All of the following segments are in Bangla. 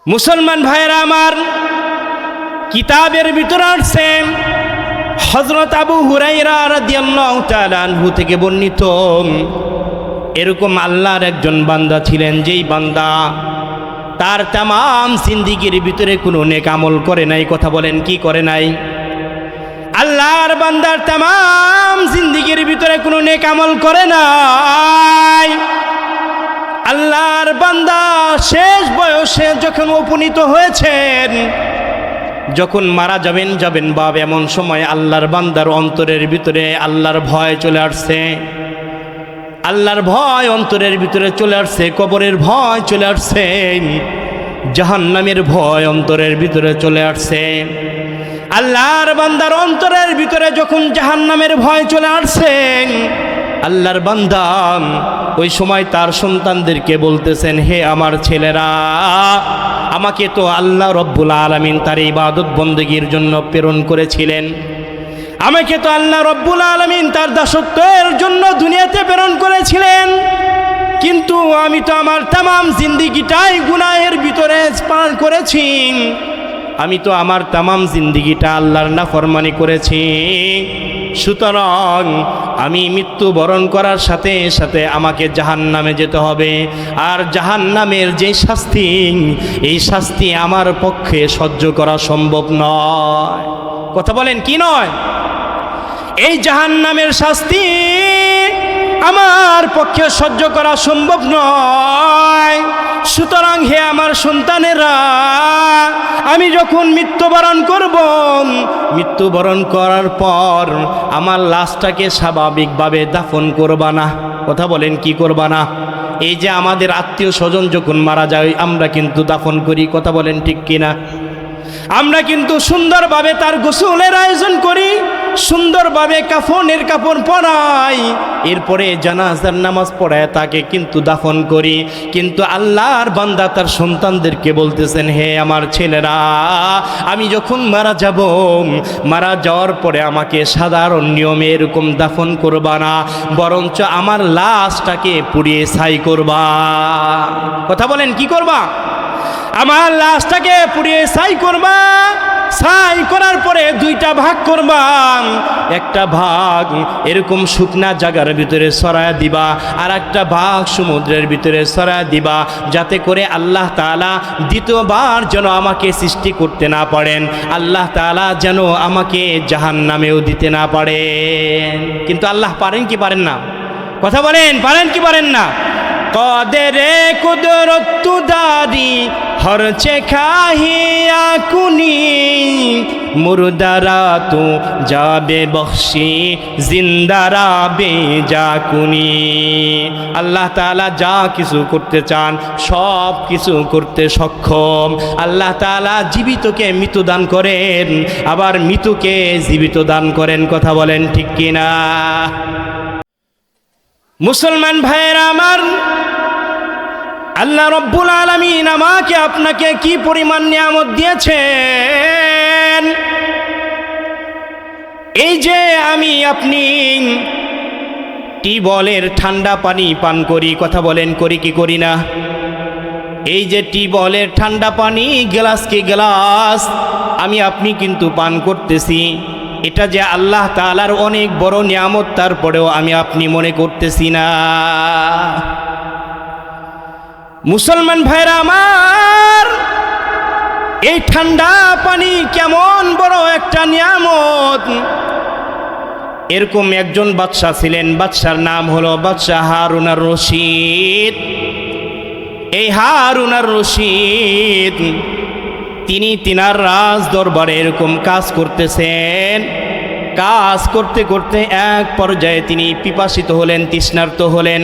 মুসলমান ভাইয়েরা আমার, কিতাবের ভিতরে আসছেন হযরত আবু হুরায়রা রাদিয়াল্লাহু তাআলা আনহু থেকে বর্ণিত, এরকম আল্লাহর একজন বান্দা ছিলেন, যেই বান্দা তার তামাম জিন্দেগির ভিতরে কোনো নেক আমল করে নাই। কথা বলেন, কি করে নাই? আল্লাহর বান্দার তামাম জিন্দেগির ভিতরে কোনো নেক আমল করে নাই। আল্লাহর বান্দা শেষ বয়সে যখন উপনীত হয়েছেন, যখন মারা যাবেন বাপ, এমন সময় আল্লাহর বান্দার অন্তরের ভিতরে আল্লাহর ভয় চলে আসছে। আল্লাহর ভয় অন্তরের ভিতরে চলে আসছে, কবরের ভয় চলে আসছে, জাহান্নামের ভয় অন্তরের ভিতরে চলে আসছে। আল্লাহর বান্দার অন্তরের ভিতরে যখন জাহান্নামের ভয় চলে আসছে, আল্লাহর বান্দা ওই সময় তার সন্তানদেরকে বলতেছেন, হে আমার ছেলেরা, আমাকে তো আল্লাহ রব্বুল আলামিন তার ইবাদত বন্দেগীর জন্য প্রেরণ করেছিলেন। আমাকে তো আল্লাহ রব্বুল আলামিন তার দাসত্বের জন্য দুনিয়াতে প্রেরণ করেছিলেন, কিন্তু আমি তো আমার তামাম জিন্দেগিটাই গুনাহের ভিতরে পার করেছি। আমি তো আমার তামাম জিন্দেগিটা আল্লাহর নাফরমানি করেছি। সুতরাং আমি মৃত্যুবরণ করার সাথে সাথে আমাকে জাহান্নামে যেতে হবে। আর জাহান্নামের যে শাস্তি, এই শাস্তি আমার পক্ষে সহ্য করা সম্ভব নয়। কথা বলেন, কি নয়? এই জাহান্নামের শাস্তি আমার পক্ষে সহ্য করা সম্ভব নয়। সুতরাং হে আমার সন্তানেরা, আমি যখন মৃত্যুবরণ করব, মৃত্যুবরণ করার পর আমার লাশটাকে স্বাভাবিকভাবে দাফন করবা না। কথা বলেন, কি করবা না? এই যে আমাদের আত্মীয় স্বজন যখন মারা যায়, আমরা কিন্তু দাফন করি। কথা বলেন, ঠিক কিনা? আমরা কিন্তু সুন্দরভাবে তার গোসলের আয়োজন করি, সুন্দরভাবে কাফনের কাপড় পরাই, এরপরে জানাজার নামাজ পড়ায় তাকে কিন্তু দাফন করি। কিন্তু আল্লাহর বান্দা তার সন্তানদেরকে বলতেছেন, হে আমার ছেলেরা, আমি যখন মারা যাব, মারা যাওয়ার পরে আমাকে সাধারণ নিয়মে এরকম দাফন করবা না, বরঞ্চ আমার লাশটাকে পুড়িয়ে ছাই করবা। কথা বলেন, কি করবা? আমার লাশটাকে পুড়িয়ে ছাই করবা। ছাই করার পরে দুইটা ভাগ করবা। একটা ভাগ এরকম শুকনা জায়গার ভিতরে ছড়ায় দিবা, আর একটা ভাগ সমুদ্রের ভিতরে ছড়ায় দিবা, যাতে করে আল্লাহ তাআলা দ্বিতীয়বার যেন আমাকে সৃষ্টি করতে না পারেন, আল্লাহ তাআলা যেন আমাকে জাহান্নামেও দিতে না পারেন। কিন্তু আল্লাহ পারেন কি পারেন না? কথা বলেন, পারেন কি পারেন না? কদেরে কুদরত দারি হরচে খাহিয়া কুনি, মুরদারা তো যাবে বখশি, জিন্দারা বেজা কুনি। আল্লাহ তাআলা যা কিছু করতে চান সব কিছু করতে সক্ষম। আল্লাহ তাআলা জীবিতকে মৃত্যু দান করেন, আবার মৃত্যুকে জীবিত দান করেন। কথা বলেন, ঠিক কিনা? মুসলমান ভাইয়েরা আমার, আল্লাহ রব্বুল আলামিন আমাকে আপনাকে কি পরিমাণ নিয়ামত দিয়েছেন। এই যে আমি আপনি টিউবওয়েলের ঠান্ডা পানি পান করি, কথা বলেন, করি কি করি না? এই যে টিউবওয়েলের ঠান্ডা পানি গ্লাসকে গ্লাস আমি আপনি কিন্তু পান করতেছি, এটা যে আল্লাহ তাআলার অনেক বড় নিয়ামত, তারপরেও আমি আপনি মনে করতেছি না। মুসলমান ভাইরা আমার, এই ঠান্ডা পানি কেমন বড় একটা নিয়ামত। এরকম একজন বাদশা ছিলেন, বাদশার নাম হলো বাদশা হারুন আর রশিদ। এই হারুন আর রশিদ তিনি তিনার রাজ দরবারে এরকম কাজ করতেছেন। কাজ করতে করতে এক পর্যায়ে তিনি পিপাসিত হলেন, তৃষ্ণার্ত হলেন।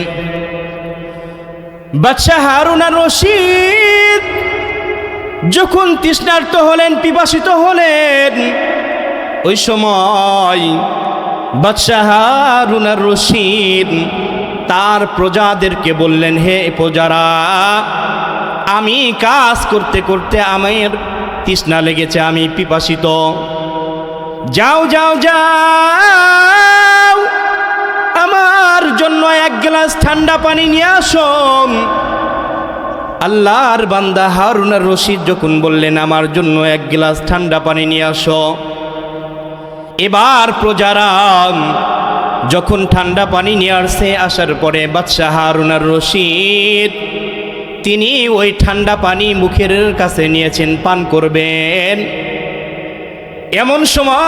বাদশাহ হারুন আর রশিদ যখন তৃষ্ণার্ত হলেন, পিপাসিত হলেন, ওই সময় বাদশাহ হারুন আর রশিদ তার প্রজাদেরকে বললেন, হে প্রজারা, আমি কাজ করতে করতে আমার তৃষ্ণা লেগেছে, আমি পিপাসিত, যাও যাও যাও, আমার জন্য এক গ্লাস ঠান্ডা পানি নিয়ে আসো। আল্লাহর বান্দা হারুন আর রশিদ যখন বললেন আমার জন্য এক গ্লাস ঠান্ডা পানি নিয়ে আসো, এবার প্রজারা যখন ঠান্ডা পানি নিয়ে আসছে, আসার পরে বাদশাহ হারুন আর রশিদ তিনি ওই ঠান্ডা পানি মুখের কাছে নিয়েছেন, পান করবেন। এমন সময়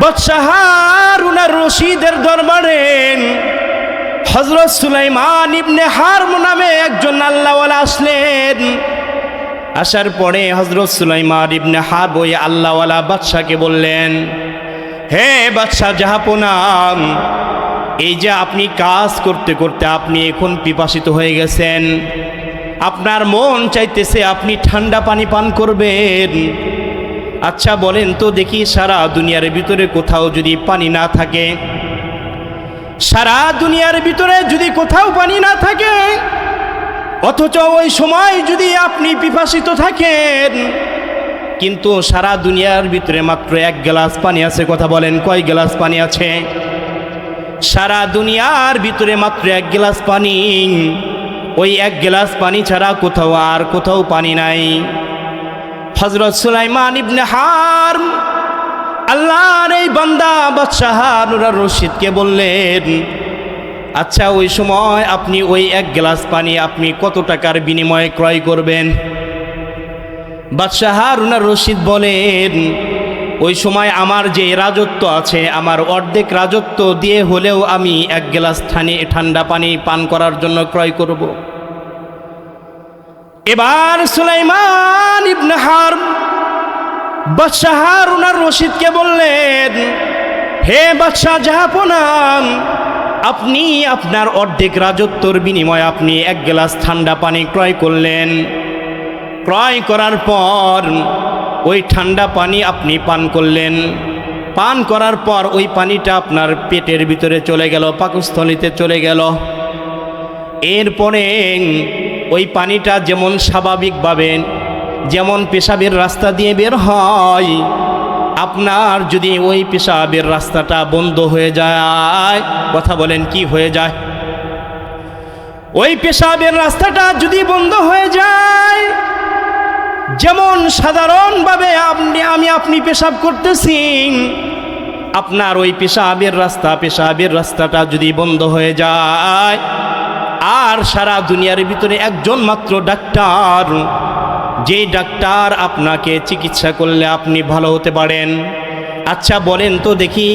বাদশাহ হারুন আর রশিদের দরবারে হযরত সুলাইমান ইবনে হারব নামে একজন আল্লাহওয়ালা আসলেন। আসার পরে হযরত সুলাইমান ইবনে হারব ওই আল্লাহওয়ালা বাদশাকে বললেন, হে বাদশাহ জাহাপনা, এই যে আপনি কাজ করতে করতে আপনি এখন পিপাসিত হয়ে গেছেন, আপনার মন চাইতেছে আপনি ঠান্ডা পানি পান করবেন। আচ্ছা বলেন তো দেখি, সারা দুনিয়ার ভিতরে কোথাও যদি পানি না থাকে, সারা দুনিয়ার ভিতরে যদি কোথাও পানি না থাকে, অথচ ওই সময় যদি আপনি পিপাসিত থাকেন, কিন্তু সারা দুনিয়ার ভিতরে মাত্র এক গ্লাস পানি আছে, কথা বলেন কয় গ্লাস পানি আছে? সারা দুনিয়ার ভিতরে মাত্র এক গ্লাস পানি, ওই এক গ্লাস পানি ছাড়া কোথাও আর কোথাও পানি নাই। হযরত সুলাইমান ইবনে হারব আল্লাহর এই বান্দা বাদশাহ হারুন আর রশিদকে বললেন, আচ্ছা ওই সময় আপনি ওই এক গ্লাস পানি আপনি কত টাকার বিনিময়ে ক্রয় করবেন? বাদশাহ হারুন আর রশিদ বলেন, ওই সময় আমার যে রাজত্ব আছে, আমার অর্ধেক রাজত্ব দিয়ে হলেও আমি এক গ্লাস ঠান্ডা পানি পান করার জন্য ক্রয় করব। এবার সুলাইমান ইবনে হারব বাদশাহ হারুন আর রশিদকে বললেন, হে বাদশাহ জাহাপনা, আপনি আপনার অর্ধেক রাজত্বর বিনিময়ে আপনি এক গ্লাস ঠান্ডা পানি ক্রয় করলেন। ক্রয় করার পর ওই ঠান্ডা পানি আপনি পান করলেন। পান করার পর ওই পানিটা আপনার পেটের ভিতরে চলে গেল, পাকস্থলীতে চলে গেল। এরপরে ওই পানিটা যেমন স্বাভাবিকভাবে যেমন পেশাবের রাস্তা দিয়ে বের হয়, আপনার যদি ওই পেশাবের রাস্তাটা বন্ধ হয়ে যায়, কথা বলেন কি হয়ে যায়? ওই পেশাবের রাস্তাটা যদি বন্ধ হয়ে যায়, যেমন সাধারণভাবে আপনি পেশাব করতেছি, আপনার ওই পেশাবের রাস্তাটা যদি বন্ধ হয়ে যায়, আর সারা দুনিয়ার ভিতরে একজন মাত্র ডাক্তার, যে ডাক্তার আপনাকে চিকিৎসা করলে আপনি ভালো হতে পারেন, আচ্ছা বলেন তো দেখি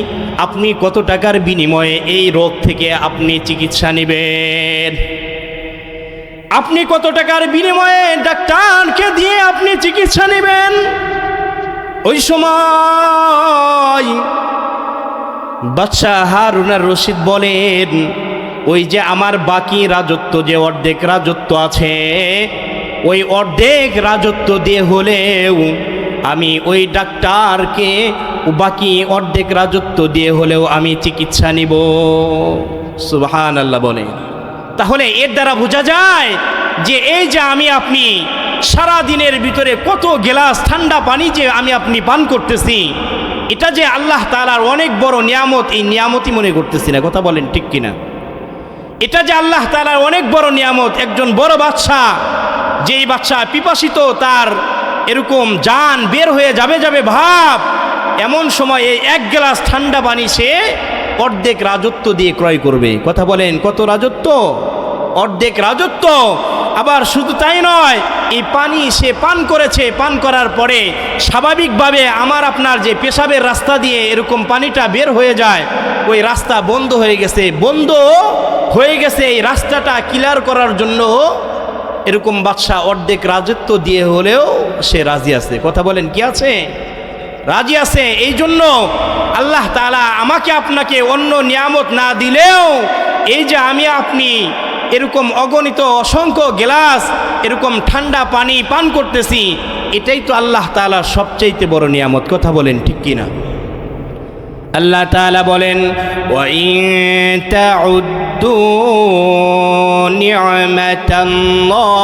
আপনি কত টাকার বিনিময়ে এই রোগ থেকে আপনি চিকিৎসা নেবেন? আপনি কত টাকার বিনিময়ে ডাক্তারকে দিয়ে আপনি চিকিৎসা নেবেন? ওই সময় বাদশাহ হারুন আর রশিদ বলেন, ওই যে আমার বাকি রাজত্ব, যে অর্ধেক রাজত্ব আছে, ওই অর্ধেক রাজত্ব দিয়ে হলেও আমি ওই ডাক্তারকে বাকি অর্ধেক রাজত্ব দিয়ে হলেও আমি চিকিৎসা নিব। সুবহানাল্লাহ বলে। তাহলে এর দ্বারা বোঝা যায় যে এই যে আমি আপনি সারা দিনের ভিতরে কত গ্লাস ঠান্ডা পানি যে আমি আপনি পান করতেছি, এটা যে আল্লাহ তাআলার অনেক বড় নিয়ামত, এই নিয়ামতই মনে করতেছি না, কথা বলেন ঠিক কিনা? এটা যে আল্লাহ তাআলার অনেক বড় নিয়ামত। একজন বড় বাদশা, যেই বাদশা পিপাসিত, তার এরকম জান বের হয়ে যাবে ভাব, এমন সময় এই এক গ্লাস ঠান্ডা পানি সে অর্ধেক রাজত্ব দিয়ে ক্রয় করবে। কথা বলেন কত রাজত্ব? অর্ধেক রাজত্ব। আবার শুধু তাই নয়, এই পানি সে পান করেছে, পান করার পরে স্বাভাবিকভাবে আমার আপনার যে পেশাবের রাস্তা দিয়ে এরকম পানিটা বের হয়ে যায়, ওই রাস্তা বন্ধ হয়ে গেছে। এই রাস্তাটা ক্লিয়ার করার জন্য এরকম বাদশা অর্ধেক রাজত্ব দিয়ে হলেও সে রাজি আছে। কথা বলেন কি আছে? রাজি আছে। এই জন্য আল্লাহ তাআলা আমাকে আপনাকে অন্য নিয়ামত না দিলেও, এই যে আমি আপনি এরকম অগণিত অসংখ্য গ্লাস এরকম ঠান্ডা পানি পান করতেছি, এটাই তো আল্লাহ তাআলার সবচেয়ে বড় নিয়ামত। কথা বলেন ঠিক কিনা? আল্লাহ তাআলা বলেন, ওয়া ইন তাউদ্দু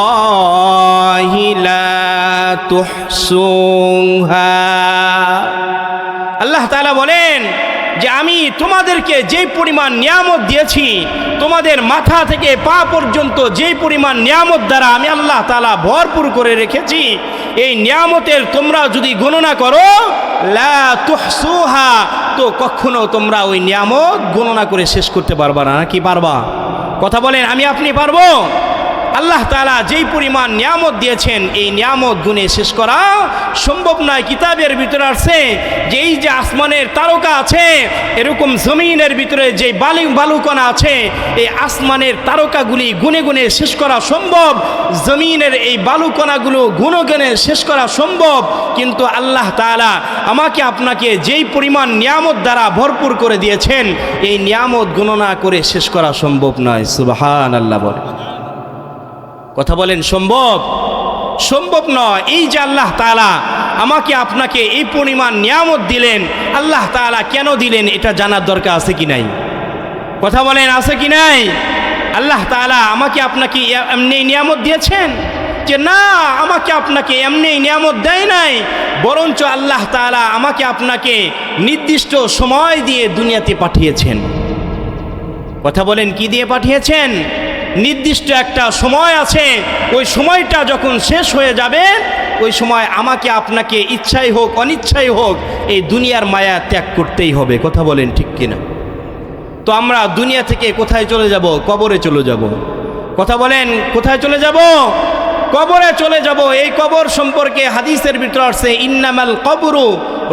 নি'মাতাল্লাহি লা তুহসুহা। আল্লাহ তাআলা বলেন যে আমি তোমাদেরকে যেই পরিমাণ নিয়ামত দিয়েছি, তোমাদের মাথা থেকে পা পর্যন্ত যেই পরিমাণ নিয়ামত দ্বারা আমি আল্লাহ তাআলা ভরপুর করে রেখেছি, এই নিয়ামতের তোমরা যদি গণনা করো লা তুহসুহা, তো কখনো তোমরা ওই নিয়ামত গণনা করে শেষ করতে পারবা না। কি পারবা? কথা বলেন, আমি আপনি পারবো? আল্লাহ তাআলা যেই পরিমাণ নিয়ামত দিয়েছেন এই নিয়ামত গুণে শেষ করা সম্ভব নয়। কিতাবের ভিতরে আছে যে এই যে আসমানের তারকা আছে, এরকম জমিনের ভিতরে যে বালুকণা আছে, এই আসমানের তারকাগুলি গুনে গুনে শেষ করা সম্ভব, জমিনের এই বালুকণাগুলো গুনে গুনে শেষ করা সম্ভব, কিন্তু আল্লাহ তাআলা আমাকে আপনাকে যেই পরিমাণ নিয়ামত দ্বারা ভরপুর করে দিয়েছেন এই নিয়ামত গণনা করে শেষ করা সম্ভব নয়। সুবহানাল্লাহ বলে। কথা বলেন, সম্ভব? সম্ভব নয়। এই যে আল্লাহ তাআলা আমাকে আপনাকে এই পরিমাণ নিয়ামত দিলেন, আল্লাহ তাআলা কেন দিলেন এটা জানার দরকার আছে কি নাই? কথা বলেন, আছে কি নাই? আল্লাহ তাআলা আমাকে আপনাকে এমনি নিয়ামত দিয়েছেন যে না, আমাকে আপনাকে এমনি নিয়ামত দেয় নাই, বরঞ্চ আল্লাহ তাআলা আমাকে আপনাকে নির্দিষ্ট সময় দিয়ে দুনিয়াতে পাঠিয়েছেন। কথা বলেন, কি দিয়ে পাঠিয়েছেন? নির্দিষ্ট একটা সময় আছে, ওই সময়টা যখন শেষ হয়ে যাবে ওই সময় আমাকে আপনাকে ইচ্ছাই হোক অনিচ্ছাই হোক এই দুনিয়ার মায়া ত্যাগ করতেই হবে। কথা বলেন, ঠিক কিনা? তো আমরা দুনিয়া থেকে কোথায় চলে যাব? কবরে চলে যাব। কথা বলেন, কোথায় চলে যাব? কবরে চলে যাব। এই কবর সম্পর্কে হাদিসের ভিতরে আছে ইন্নামাল কবরু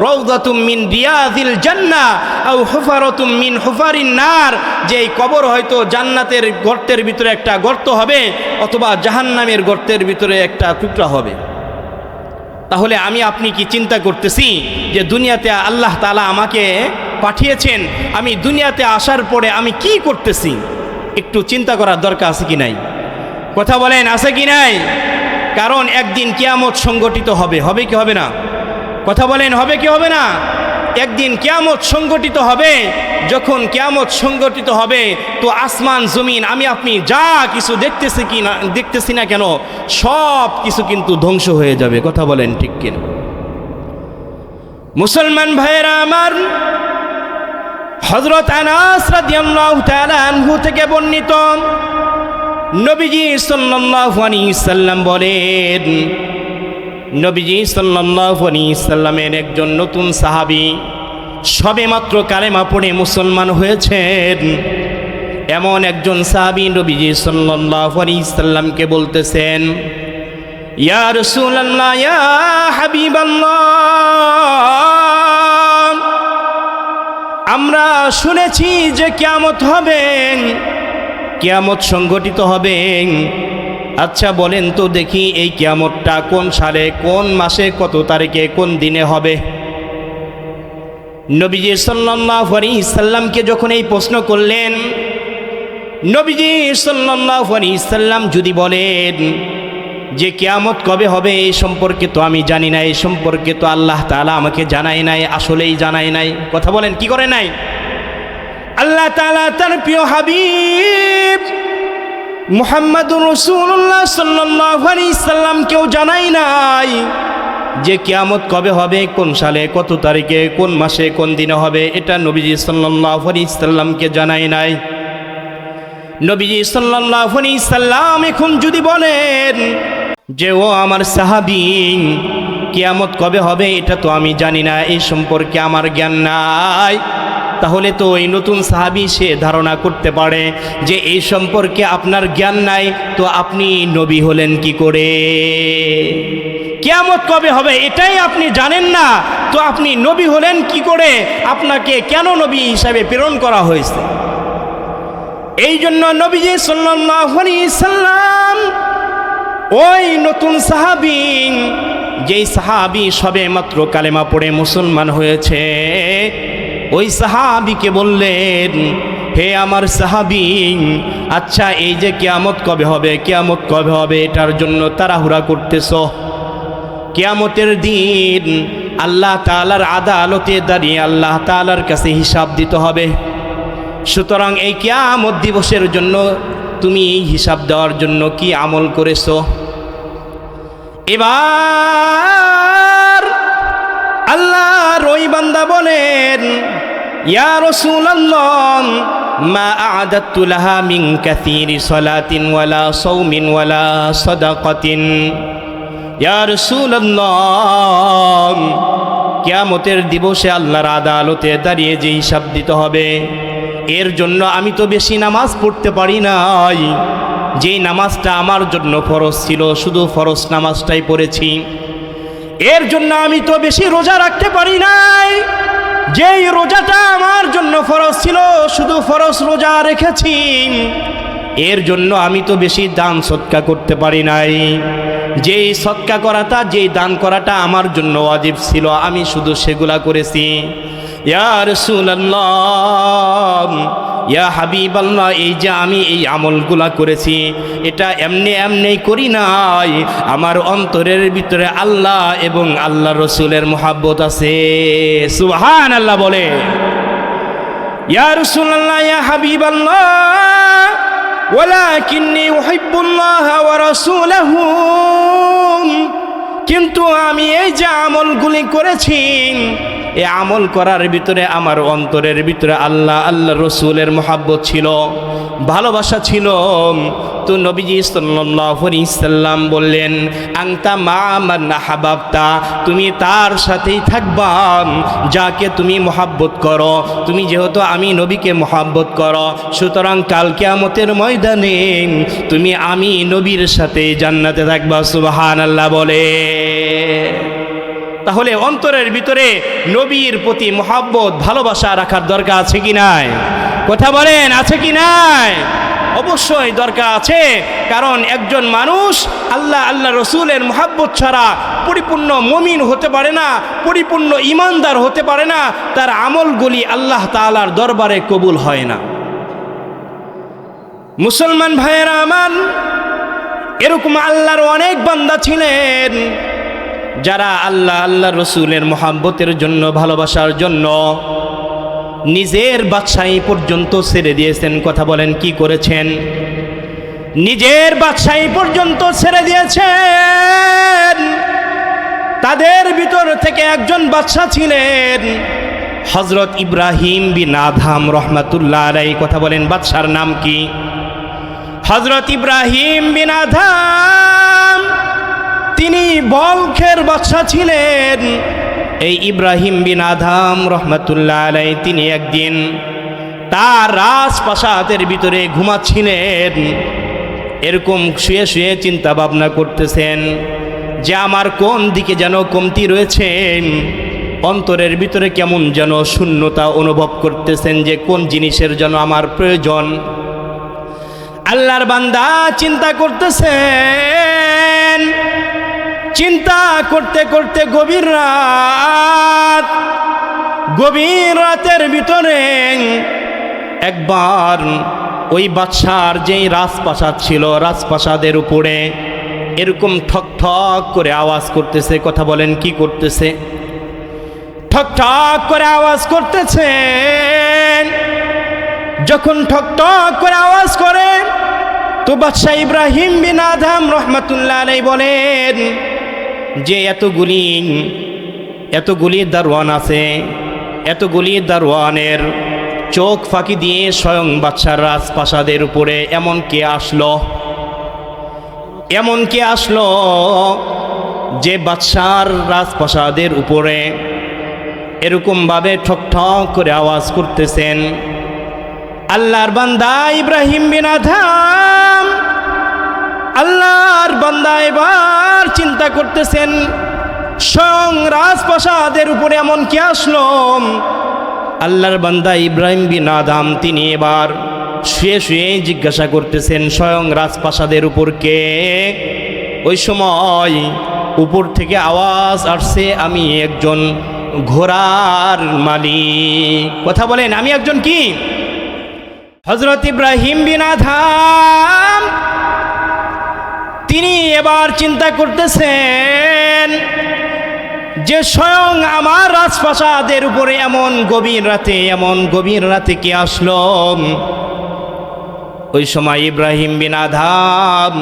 রাউযাতুম মিন রিয়াযিল জান্নাহ আও হুফারাতুম মিন হুফারিন নার, যে এই কবর হয়তো জান্নাতের গর্তের ভিতরে একটা গর্ত হবে অথবা জাহান্নামের গর্তের ভিতরে একটা টুকরা হবে। তাহলে আমি আপনি কি চিন্তা করতেছি যে দুনিয়াতে আল্লাহ তাআলা আমাকে পাঠিয়েছেন, আমি দুনিয়াতে আসার পরে আমি কি করতেছি? একটু চিন্তা করার দরকার আছে কি নাই? কথা বলেন, আছে কি নাই? কারণ একদিন কিয়ামত সংগঠিত হবে। হবে কি হবে না? কথা বলেন, হবে কি হবে না? একদিন কিয়ামত সংগঠিত হবে। যখন কিয়ামত সংগঠিত হবে তো আসমান জমিন আমি আপনি যা কিছু দেখতেছি না কেন সব কিছু কিন্তু ধ্বংস হয়ে যাবে। কথা বলেন, ঠিক কিনা? মুসলমান ভাইয়েরা আমার, হযরত আনাস রাদিয়াল্লাহু তাআলা আনহু থেকে বর্ণিত, নবীজি সাল্লাল্লাহু আলাইহি সাল্লাম বলেন, নবীজি সাল্লাল্লাহু আলাইহি সাল্লামের একজন নতুন সাহাবী সবেমাত্র কালেমা পড়ে মুসলমান হয়েছেন। এমন একজন সাহাবী নবীজি সাল্লাল্লাহু আলাইহি সাল্লামকে বলতেছেন, ইয়া রাসূলুল্লাহ, ইয়া হাবিবাল্লাহ, আমরা শুনেছি যে কিয়ামত হবে, কিয়ামত সংগঠিত হবে। আচ্ছা বলেন তো দেখি এই কিয়ামতটা কোন সালে, কোন মাসে, কত তারিখে, কোন দিনে হবে? নবীজি সাল্লাল্লাহু আলাইহি সাল্লামকে যখন এই প্রশ্ন করলেন, নবীজি সাল্লাল্লাহু আলাইহি সাল্লাম যদি বলেন যে কিয়ামত কবে হবে এই সম্পর্কে তো আমি জানি না, এই সম্পর্কে তো আল্লাহ তাআলা আমাকে জানাই নাই, আসলেই জানাই নাই। কথা বলেন, কি করে নাই? আল্লাহ তাআলা তার প্রিয় হাবিব মুহাম্মাদুর রাসূলুল্লাহ সাল্লাল্লাহু আলাইহি সাল্লামকেও জানাই নাই যে কিয়ামত কবে হবে, কোন সালে, কত তারিখে, কোন মাসে, কোন দিনে হবে, এটা নবীজি সাল্লাল্লাহু আলাইহি সাল্লামকে জানাই নাই। নবীজি সাল্লাল্লাহু আলাইহি সাল্লাম এখন যদি বলেন যে ও আমার সাহাবী, কিয়ামত কবে হবে এটা তো আমি জানি না, এই সম্পর্কে আমার জ্ঞান নাই, তাহলে তো ওই নতুন সাহাবী সে ধারণা করতে পারে যে এই সম্পর্কে আপনার জ্ঞান নাই, তো আপনি নবী হলেন কি করে? কিয়ামত কবে হবে এটাই আপনি জানেন না, তো আপনি নবী হলেন কি করে? আপনাকে কেন নবী হিসাবে প্রেরণ করা হয়েছে? এই জন্য নবীজি সাল্লাল্লাহু আলাইহি সাল্লাম ওই নতুন সাহাবী, যেই সাহাবী সবে মাত্র কালেমা পড়ে মুসলমান হয়েছে, ওই সাহাবীকে বললেন, হে আমার সাহাবী, আচ্ছা এই যে কিয়ামত কবে হবে, কিয়ামত কবে হবে এটার জন্য তাড়াহুড়া করতেছো? কিয়ামতের দিন আল্লাহ তাআলার আদালতে দাঁড়িয়ে আল্লাহ তাআলার কাছে হিসাব দিতে হবে। সুতরাং এই কিয়ামত দিবসের জন্য তুমি হিসাব দেওয়ার জন্য কি আমল করেছো? এবার আল্লাহর ওই বান্দা বলেন, ইয়া রাসূলুল্লাহ মা আ'দাতু লাহা মিন কাসীরি সালাতিন ওয়ালা সাওমিন ওয়ালা সাদাকাতিন। ইয়া রাসূলুল্লাহ, কিয়ামতের দিবসে আল্লাহর আদালতে দাঁড়িয়ে যে হিসাব দিতে হবে, এর জন্য আমি তো বেশি নামাজ পড়তে পারি নাই। যেই নামাজটা আমার জন্য ফরজ ছিল, শুধু ফরজ নামাজটাই পড়েছি। এর জন্য আমি তো বেশি রোজা রাখতে পারি নাই। যেই রোজাটা আমার জন্য ফরজ ছিল, শুধু ফরজ রোজা রেখেছি। এর জন্য আমি তো বেশি দান সদকা করতে পারি নাই। যেই সদকা করাটা, যেই দান করাটা আমার জন্য ওয়াজিব ছিল, আমি শুধু সেগুলা করেছি। ইয়া রাসূলুল্লাহ, ইয়া হাবিবাল্লাহ, এই যে আমি এই আমলগুলা করেছি, এটা এমনি করি নাই। আমার অন্তরের ভিতরে আল্লাহ এবং আল্লাহ রসুলের মুহাব্বত আছে। সুবহানাল্লাহ বলে। ইয়া রাসূলুল্লাহ, ইয়া হাবিবাল্লাহ, ওয়ালাকিন্নী উহিব্বুল্লাহ ওয়া রাসূলাহু, কিন্তু আমি এই যে আমলগুলি করেছি, এই আমল করার ভিতরে আমার অন্তরের ভিতরে আল্লাহ আল্লাহ রসুলের মুহাব্বত ছিল, ভালোবাসা ছিল। তো নবীজি সাল্লাল্লাহু আলাইহি সাল্লাম বললেন, আনতা মা মান আহাব্বাতা, তুমি তার সাথেই থাকবা যাকে তুমি মুহাব্বত করো। তুমি যেহেতু আমি নবীকে মুহাব্বত করো, সুতরাং কাল কিয়ামতের ময়দানে তুমি আমি নবীর সাথে জান্নাতে থাকবা। সুবহানাল্লাহ বলে। তাহলে অন্তরের ভিতরে নবীর প্রতি মহব্বত, ভালোবাসা রাখার দরকার আছে কি নাই? কথা বলেন, আছে কি নাই? অবশ্যই দরকার আছে। কারণ একজন মানুষ আল্লাহ রসুলের মহব্বত ছাড়া পরিপূর্ণ মুমিন হতে পারে না, পরিপূর্ণ ইমানদার হতে পারে না। তার আমলগুলি আল্লাহ তাআলার দরবারে কবুল হয় না। মুসলমান ভাইয়েরা আমার, এরকম আল্লাহর অনেক বান্দা ছিলেন যারা আল্লাহ রসুলের মহব্বতের জন্য, ভালোবাসার জন্য নিজের বাদশাহী পর্যন্ত ছেড়ে দিয়েছেন। কথা বলেন, কি করেছেন? নিজের বাদশাহী পর্যন্ত ছেড়ে দিয়েছেন। তাদের ভিতর থেকে একজন বাদশা ছিলেন হযরত ইব্রাহিম বিন আদহাম রহমাতুল্লাহ আলাইহি। কথা বলেন, বাদশার নাম কি? হযরত ইব্রাহিম বিন আদহাম, তিনি বলখের বাদশা ছিলেন। এই ইব্রাহিম বিন আদহাম রহমাতুল্লাহ আলাইহি, তিনি একদিন তার রাজপ্রাসাদের ভিতরে ঘুমাচ্ছিলেন। এরকম শুয়ে শুয়ে চিন্তা ভাবনা করতেছেন যে আমার কোন দিকে যেন কমতি রয়েছে। অন্তরের ভিতরে কেমন যেন শূন্যতা অনুভব করতেছেন, যে কোন জিনিসের জন্য আমার প্রয়োজন। আল্লাহর বান্দা চিন্তা করতেছেন। চিন্তা করতে করতে গভীর রাতের ভিতরে একবার ওই বাদশার যেই রাজপ্রাসাদ ছিল, রাজপ্রাসাদের উপরে এরকম ঠক ঠক করে আওয়াজ করতেছে। কথা বলেন, কি করতেছে? ঠক ঠক করে আওয়াজ করতেছে। যখন ঠক ঠক করে আওয়াজ করে, তো বাদশা ইব্রাহিম বিন আদহাম রহমাতুল্লাহ আলাইহি বলেন যে এতগুলি দারওয়ান আছে, এতগুলি দারওয়ানের চোখ ফাঁকি দিয়ে স্বয়ং বাদশার রাজপ্রাসাদের উপরে এমন কে আসলো যে বাদশার রাজপ্রাসাদের উপরে এরকমভাবে ঠক ঠক করে আওয়াজ করতেছেন। আল্লাহর বান্দা ইব্রাহিম বিন আদহাম, আল্লাহর বান্দা এবার চিন্তা করতেছেন, স্বয়ং রাজপ্রাসাদের উপরে এমন কে আসলো? আল্লাহর বান্দা ইব্রাহিম বিন আদহাম তিনি এবার শুয়ে শুয়ে জিজ্ঞাসা করতেছেন, স্বয়ং রাজপ্রাসাদের উপর কে? ওই সময় উপর থেকে আওয়াজ আসছে, আমি একজন ঘোড়ার মালিক। কথা বলেন, আমি একজন কি? হযরত ইব্রাহিম বিন আদহাম তিনি এবার চিন্তা করতেছেন যে স্বয়ং আমার রাজপ্রাসাদের উপরে এমন গভীর রাতে কে আসলো? ওই সময় ইব্রাহিম বিন আদহাম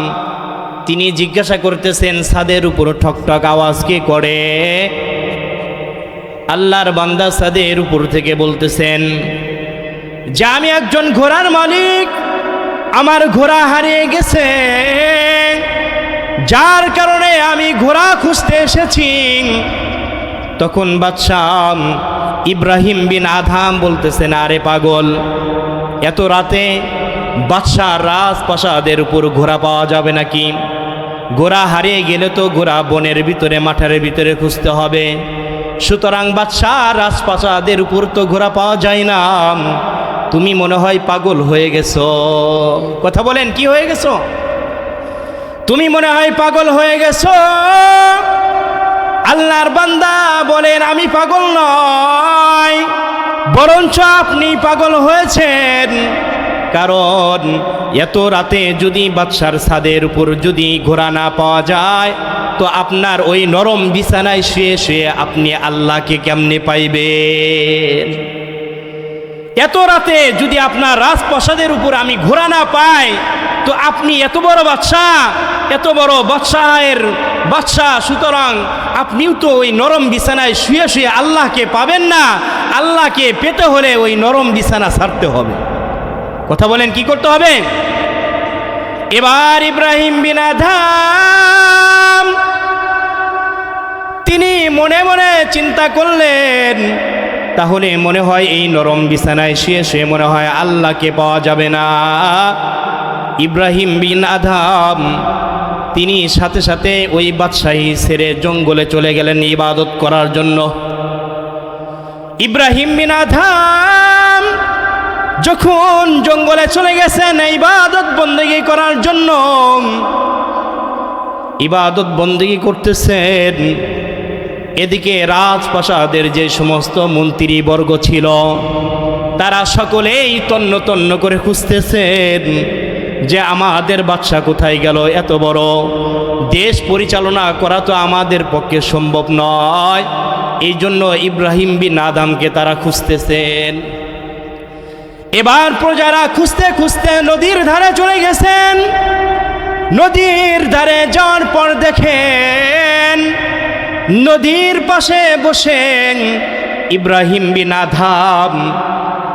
তিনি জিজ্ঞাসা করতেছেন, ছাদের উপর ঠক ঠক আওয়াজ কে করে? আল্লাহর বান্দা ছাদের উপর থেকে বলতেছেন যে আমি একজন ঘোড়ার মালিক, আমার ঘোড়া হারিয়ে গেছে, যার কারণে আমি ঘোড়া খুঁজতে এসেছি। তখন বাদশাহ ইব্রাহিম বিন আদহাম বলতেছেন, আরে পাগল, এত রাতে বাদশাহ রাজপ্রাসাদের উপর ঘোড়া পাওয়া যাবে নাকি? ঘোড়া হারিয়ে গেলে তো ঘোড়া বনের ভিতরে মাঠের ভিতরে খুঁজতে হবে, সুতরাং বাদশাহ রাজপ্রাসাদের উপর তো ঘোড়া পাওয়া যায় না। তুমি মনে হয় পাগল হয়ে গেছো। কথা বলেন, কি হয়ে গেছো? তুমি মনে হয় পাগল হয়ে গেছো। আল্লাহর বান্দা বলেন, আমি পাগল নয়, বরঞ্চ আপনি পাগল হয়েছেন। কারণ এত রাতে যদি বাদশার ছাদের উপর যদি ঘোড়া না পাওয়া যায়, তো আপনার ওই নরম বিছানায় শুয়ে শুয়ে আপনি আল্লাহকে কেমনে পাইবেন? এত রাতে যদি আপনার রাজপ্রাসাদের উপর আমি ঘোড়া না পাই, তো আপনি এত বড় বাদশাহ, এত বড় বাদশাহ, সুতরাং আপনিও তো ওই নরম বিছানায় শুয়ে শুয়ে আল্লাহকে পাবেন না। আল্লাহকে পেতে হলে ওই নরম বিছানা ছাড়তে হবে। কথা বলেন, কি করতে হবে? এবার ইব্রাহিম বিন আদহাম তিনি মনে মনে চিন্তা করলেন, তাহলে মনে হয় এই নরম বিছানায় শুয়ে শুয়ে মনে হয় আল্লাহকে পাওয়া যাবে না। ইব্রাহিম বিন আদহাম তিনি সাথে সাথে ওই বাদশাহী ছেড়ে জঙ্গলে চলে গেলেন ইবাদত করার জন্য। ইব্রাহিম বিন আদহাম যখন জঙ্গলে চলে গেছেন ইবাদত বন্দেগী করার জন্য, ইবাদত বন্দেগী করতেছেন, এদিকে রাজপ্রাসাদের যে সমস্ত মন্ত্রীবর্গ ছিল তারা সকলেই তন্ন তন্ন করে খুঁজতেছেন যে আমাদের বাদশা কোথায় গেল। এত বড় দেশ পরিচালনা করা তো আমাদের পক্ষে সম্ভব নয়। এই জন্য ইব্রাহিম বিন আদহামকে তারা খুঁজতেছেন। এবার প্রজারা খুঁজতে খুঁজতে নদীর ধারে চলে গেছেন। নদীর ধারে যাওয়ার পর দেখেন নদীর পাশে বসেন ইব্রাহিম বিন আদহাম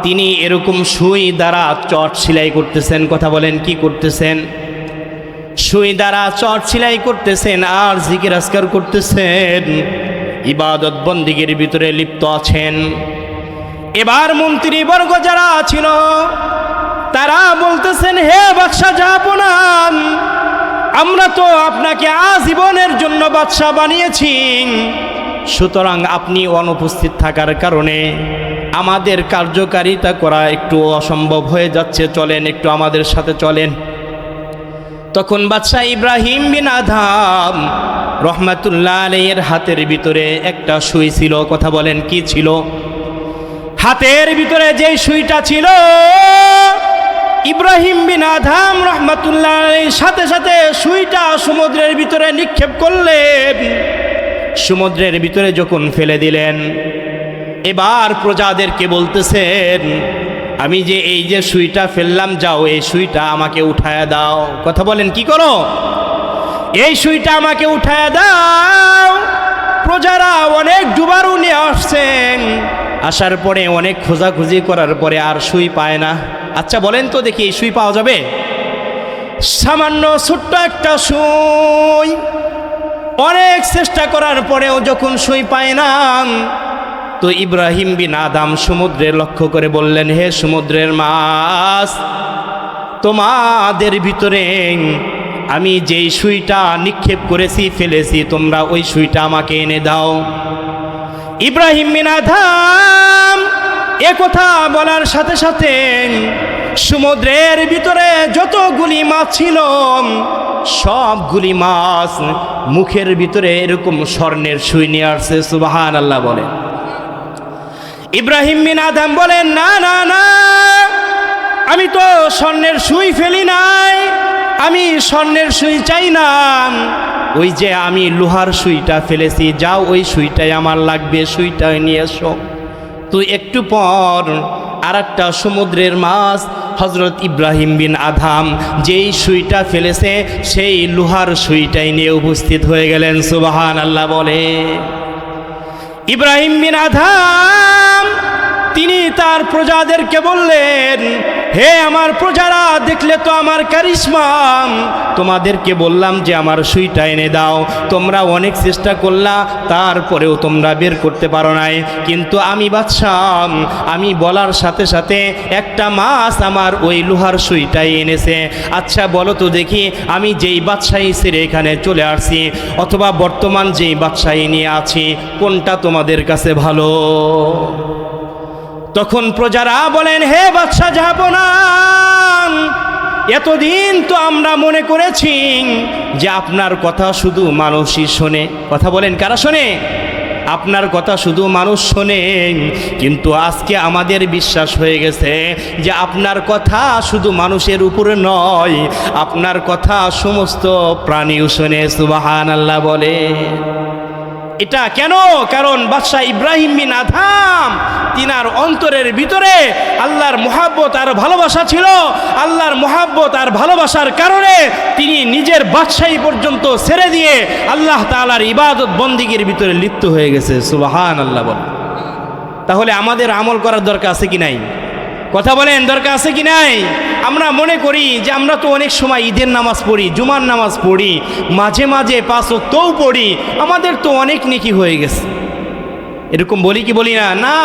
তিনি এরকম সুই দ্বারা চট সেলাই করতেছেন। কথা বলেন, কি করতেছেন? সুই দ্বারা চট সেলাই করতেছেন আর জিকির আজকার করতেছেন, ইবাদত বন্দিগির ভিতরে লিপ্ত আছেন। এবার মন্ত্রীবর্গ যারা ছিল তারা বলতেছেন, হে বাদশা জাহাপনা, আমরা তো আপনাকে আজীবনের জন্য বাদশা বানিয়েছি, সুতরাং আপনি অনুপস্থিত থাকার কারণে আমাদের কার্যকারিতা করা একটু অসম্ভব হয়ে যাচ্ছে, চলেন একটু আমাদের সাথে চলেন। তখন বাদশা ইব্রাহিম বিন আদহাম রহমাতুল্লাহ আলাইহির হাতের ভিতরে একটা সুই ছিল। কথা বলেন, কি ছিল? হাতের ভিতরে যে সুইটা ছিল, ইব্রাহিম বিন আদহাম রহমাতুল্লাহ আলাইহির সাথে সাথে সুইটা সমুদ্রের ভিতরে নিক্ষেপ করলেন। সমুদ্রের ভিতরে যখন ফেলে দিলেন, এবার প্রজাদেরকে বলতেছেন, আমি যে এই যে সুইটা ফেললাম, যাও এই সুইটা আমাকে উঠায়া দাও। কথা বলেন, কি করো? এই সুইটা আমাকে উঠায়া দাও। প্রজারা অনেক ডুবারু নিয়ে আসছেন, আসার পরে অনেক খোঁজাখুঁজি করার পরে আর সুই পায় না। আচ্ছা বলেন তো দেখি, এই সুই পাওয়া যাবে? সামান্য ছোট্ট একটা সুই, অনেক চেষ্টা করার পরেও যখন সুই পায় না, তো ইব্রাহিম বিন আদহাম সমুদ্রে লক্ষ্য করে বললেন, হে সমুদ্রের মাছ, তোমাদের ভিতরে আমি যেই সুইটা নিক্ষেপ করেছি, ফেলেছি, তোমরা ওই সুইটা আমাকে এনে দাও। ইব্রাহিম বিন আদহাম একথা বলার সাথে সাথে সমুদ্রের ভিতরে যতগুলি মাছ ছিল সবগুলি মাছ মুখের ভিতরে এরকম স্বর্ণের সুই নিয়ে আসছে। সুবহানাল্লাহ বলে। ইব্রাহিম বিন আদহাম বলেন, না না না, আমি তো স্বর্ণের সুই ফেলি নাই, আমি স্বর্ণের সুই চাই না, ওই যে আমি লোহার সুইটা ফেলেছি, যাও ওই সুইটাই আমার লাগবে, সুইটা নিয়ে এসো। তো একটু পর আর একটা সমুদ্রের মাছ হজরত ইব্রাহিম বিন আদহাম যেই সুইটা ফেলেছে সেই লোহার সুইটাই নিয়ে উপস্থিত হয়ে গেলেন। সুবহানাল্লাহ বলে। ইব্রাহিম বিন আদহাম তিনি তার প্রজাদেরকে বললেন, হে আমার প্রজারা, দেখলে তো আমার কারিশমা, তোমাদেরকে বললাম যে আমার সুইটা এনে দাও, তোমরা অনেক চেষ্টা করলা, তারপরেও তোমরা বের করতে পারো নাই। কিন্তু আমি বাদশাহ, আমি বলার সাথে সাথে একটা মাছ আমার ওই লোহার সুইটাই এনেছে। আচ্ছা বলো তো দেখি, আমি যেই বাদশাহী ছেড়ে এখানে চলে আসছি অথবা বর্তমান যেই বাদশাহী নিয়ে আছি, কোনটা তোমাদের কাছে ভালো? তখন প্রজারা বলেন, হে বাদশা জাহাপনা, এতদিন তো আমরা মনে করেছি যে আপনার কথা শুধু মানুষই শোনে। কথা বলেন, কারা শোনে? আপনার কথা শুধু মানুষ শোনে, কিন্তু আজকে আমাদের বিশ্বাস হয়ে গেছে যে আপনার কথা শুধু মানুষের উপরে নয়, আপনার কথা সমস্ত প্রাণীও শোনে। সুবহানাল্লাহ বলে। এটা কেন? কারণ বাদশাহ ইব্রাহিম বিন আদহাম তিনার অন্তরের ভিতরে আল্লাহর মুহাব্বত আর ভালোবাসা ছিল। আল্লাহর মুহাব্বত আর ভালোবাসার কারণে তিনি নিজের বাদশাহী পর্যন্ত ছেড়ে দিয়ে আল্লাহ তাআলার ইবাদত বন্দিগির ভিতরে লিপ্ত হয়ে গেছে। সুবহানাল্লাহ বলে। তাহলে আমাদের আমল করার দরকার আছে কি নাই? কথা বলেন, দরকার আছে কি নাই? আমরা মনে করি যে আমরা তো অনেক সময় ঈদের নামাজ পড়ি, জুমার নামাজ পড়ি, মাঝে মাঝে 5 ওয়াক্তও পড়ি, আমাদের তো অনেক নেকি হয়ে গেছে। এরকম বলি কি বলি না? না,